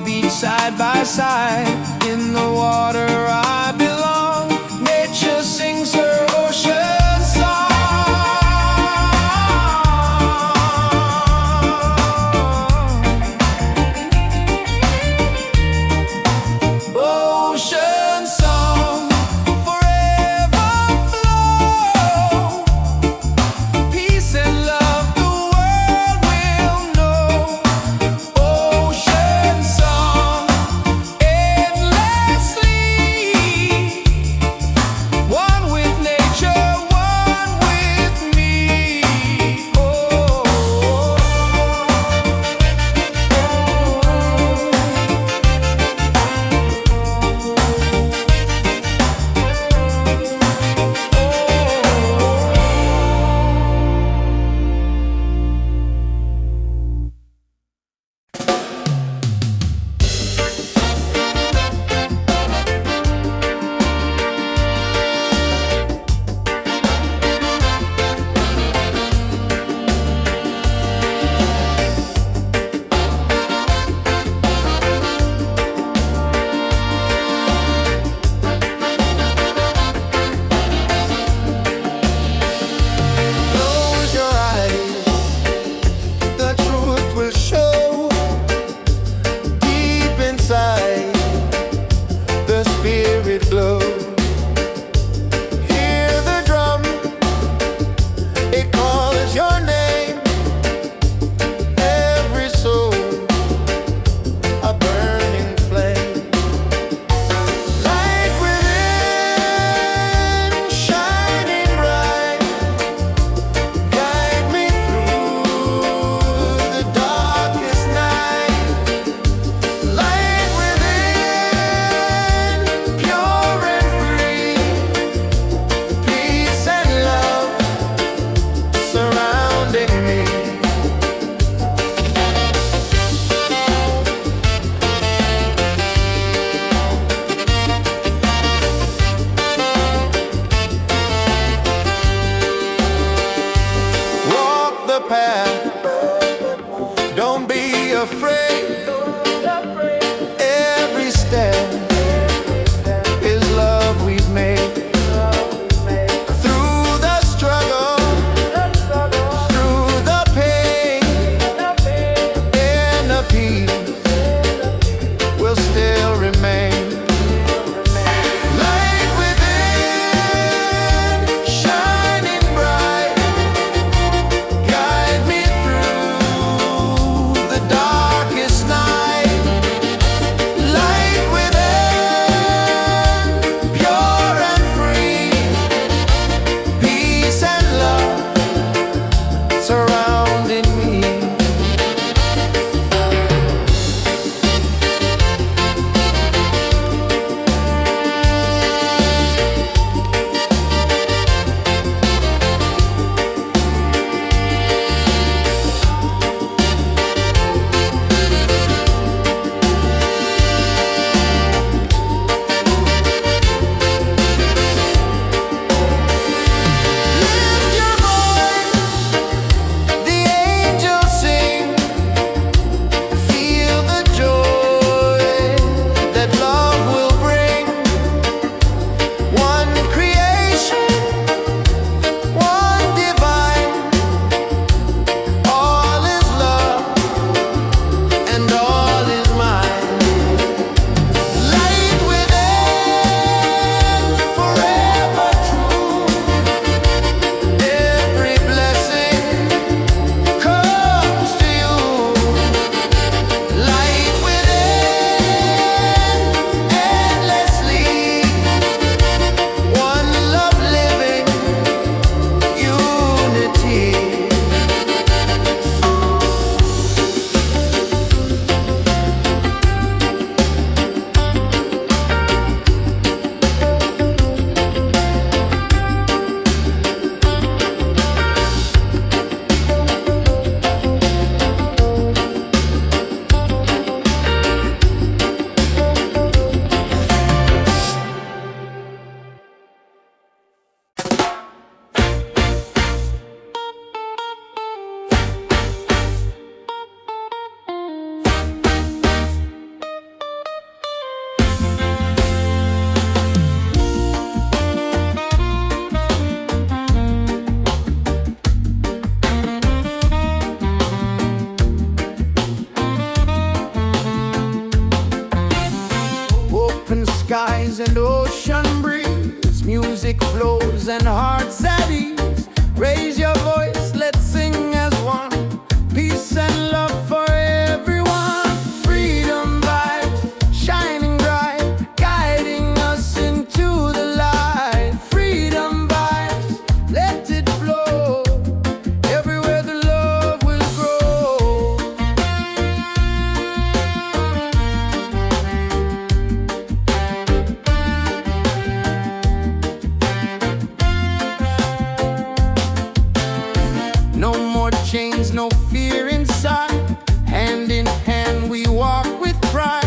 A: beach side by side. In the water I belong. Nature sings her ocean song. Ocean song, forever flow. Peace and love the world will know. Ocean song, endlessly. skies and ocean breeze, music flows and hearts at ease. Raise your voice, let's sing as one. Peace and love for everyone. Freedom vibes, shining bright, guiding us into the light. Freedom vibes, let it flow. Everywhere the love will grow. No more chains, no fear inside. Hand in hand we walk with pride.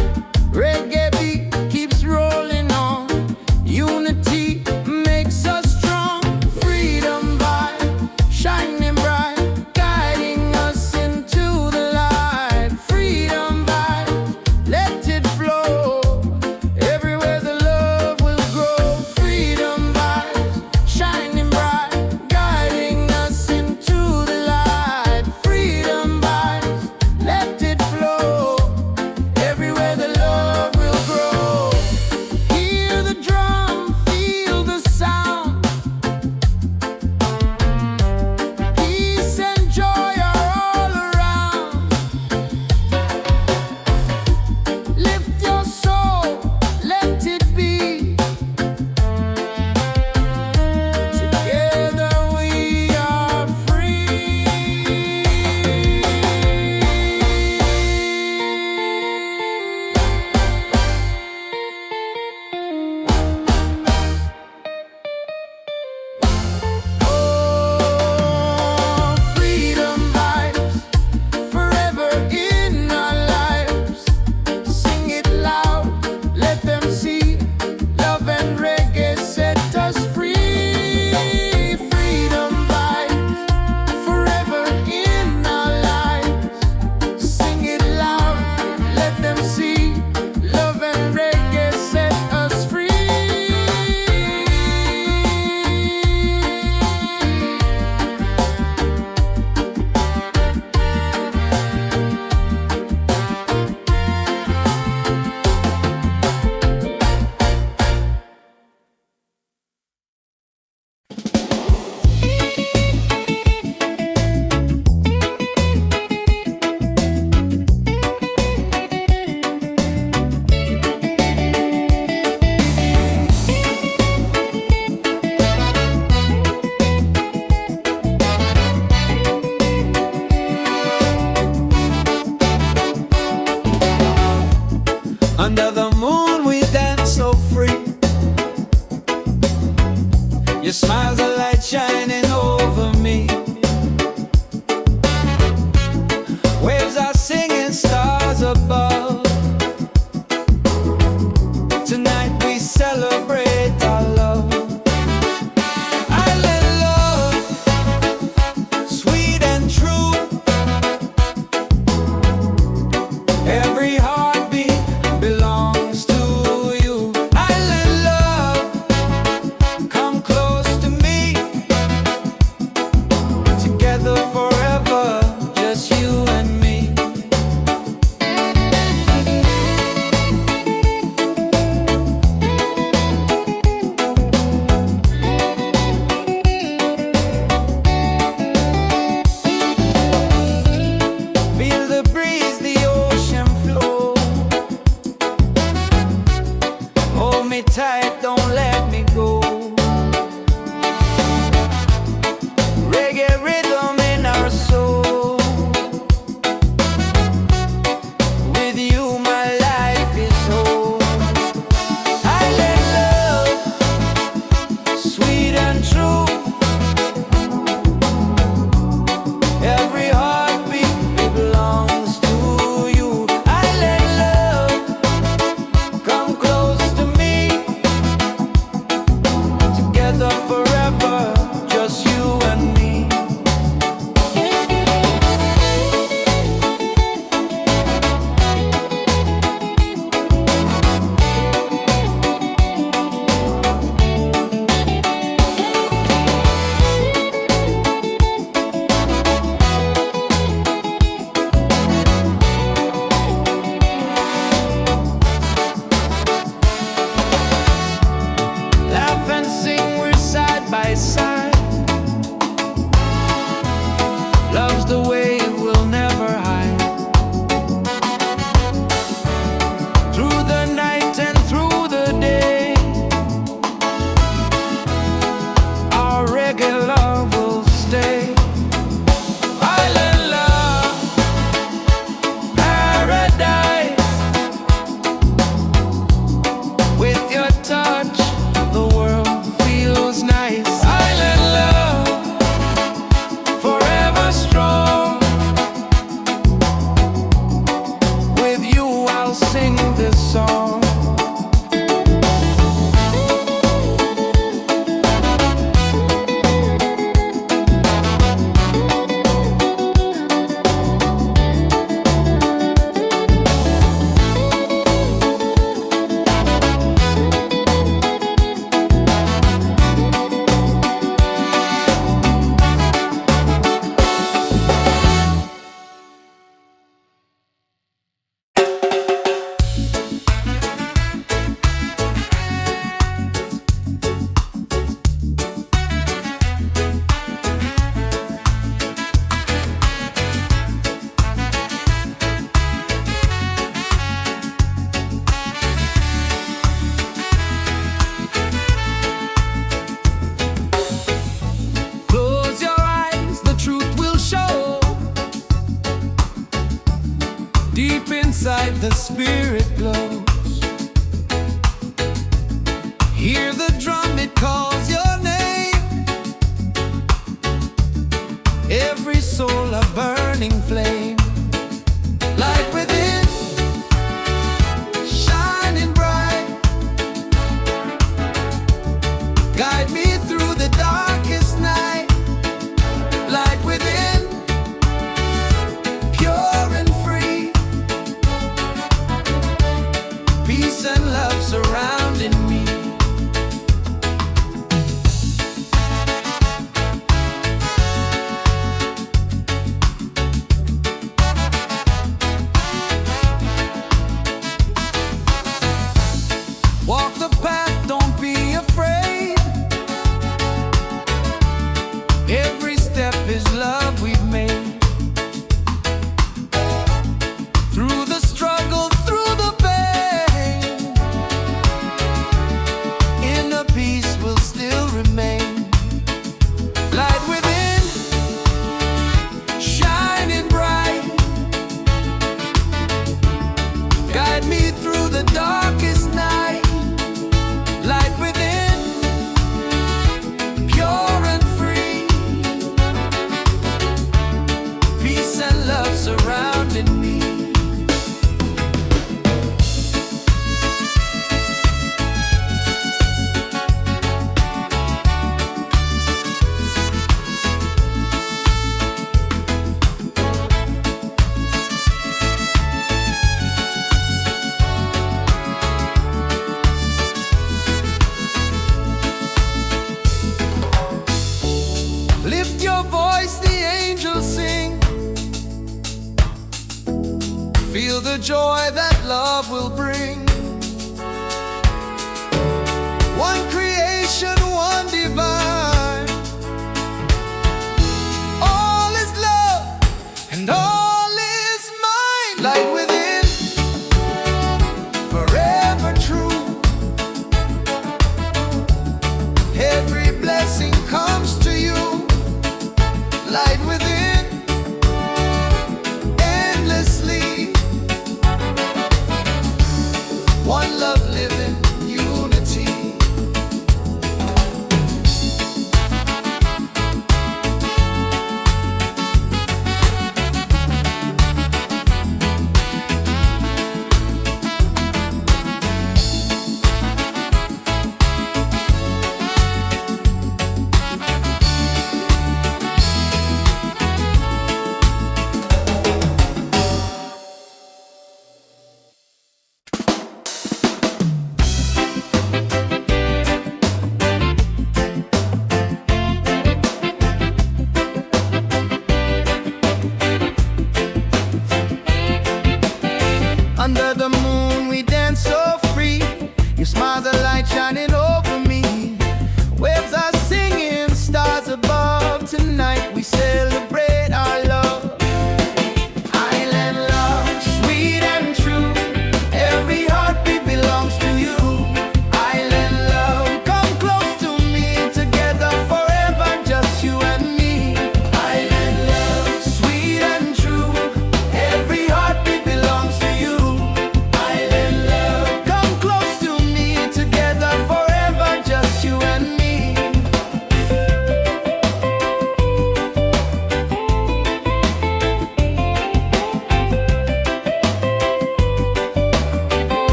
A: Reggae beat keeps rolling on. Unity makes us strong. Freedom vibe, shining bright, guiding us into the light. Freedom vibe, let it flow. Everywhere the love will grow. Freedom vibes, shining bright, guiding us into the light. Freedom vibes, let it flow. Everywhere the love will grow. Hear the drum, feel the sound. Peace and joy are all around. Lift your soul, let it be. Together we are free. Oh, freedom vibes, forever in our lives. Sing it loud, let them see. Love and reggae set us free. Freedom vibes, forever in our lives. Sing it loud, let them see. Love and reggae set us free. Under the moon we dance so free. Your smile's a light shining over me. Waves are singing, stars above. Tonight we celebrate our love. Island love, sweet and true. Every heartbeat belongs to you. Island love, come close to me. Together forever, just you and me. Feel the breeze, the ocean flow. Hold me tight, don't let me go. Reggae rhythm in our soul. With you my life is whole. Island love, sweet and true. Every heartbeat belongs to you. Island love, come close to me. inside the spirit glows. Hear the drum, it calls your name. Every soul a burning flame. Light within, shining bright. Guide me through the darkest night. Light within, pure and free. Peace and love surrounding me. Walk the path, don't be afraid. Every step is love we've made. Through the struggle, through the pain, inner peace will still remain. Light within, shining bright. Guide me through the darkest night. Light within, pure and free. Peace and love surrounding me. Lift your voice, the angels sing. Feel the joy that love will bring. One creation, one divine. All is love and all is mine. Light within, forever true. Every blessing comes to you. Light within, endlessly. One love living, unity.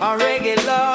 A: a reggae love.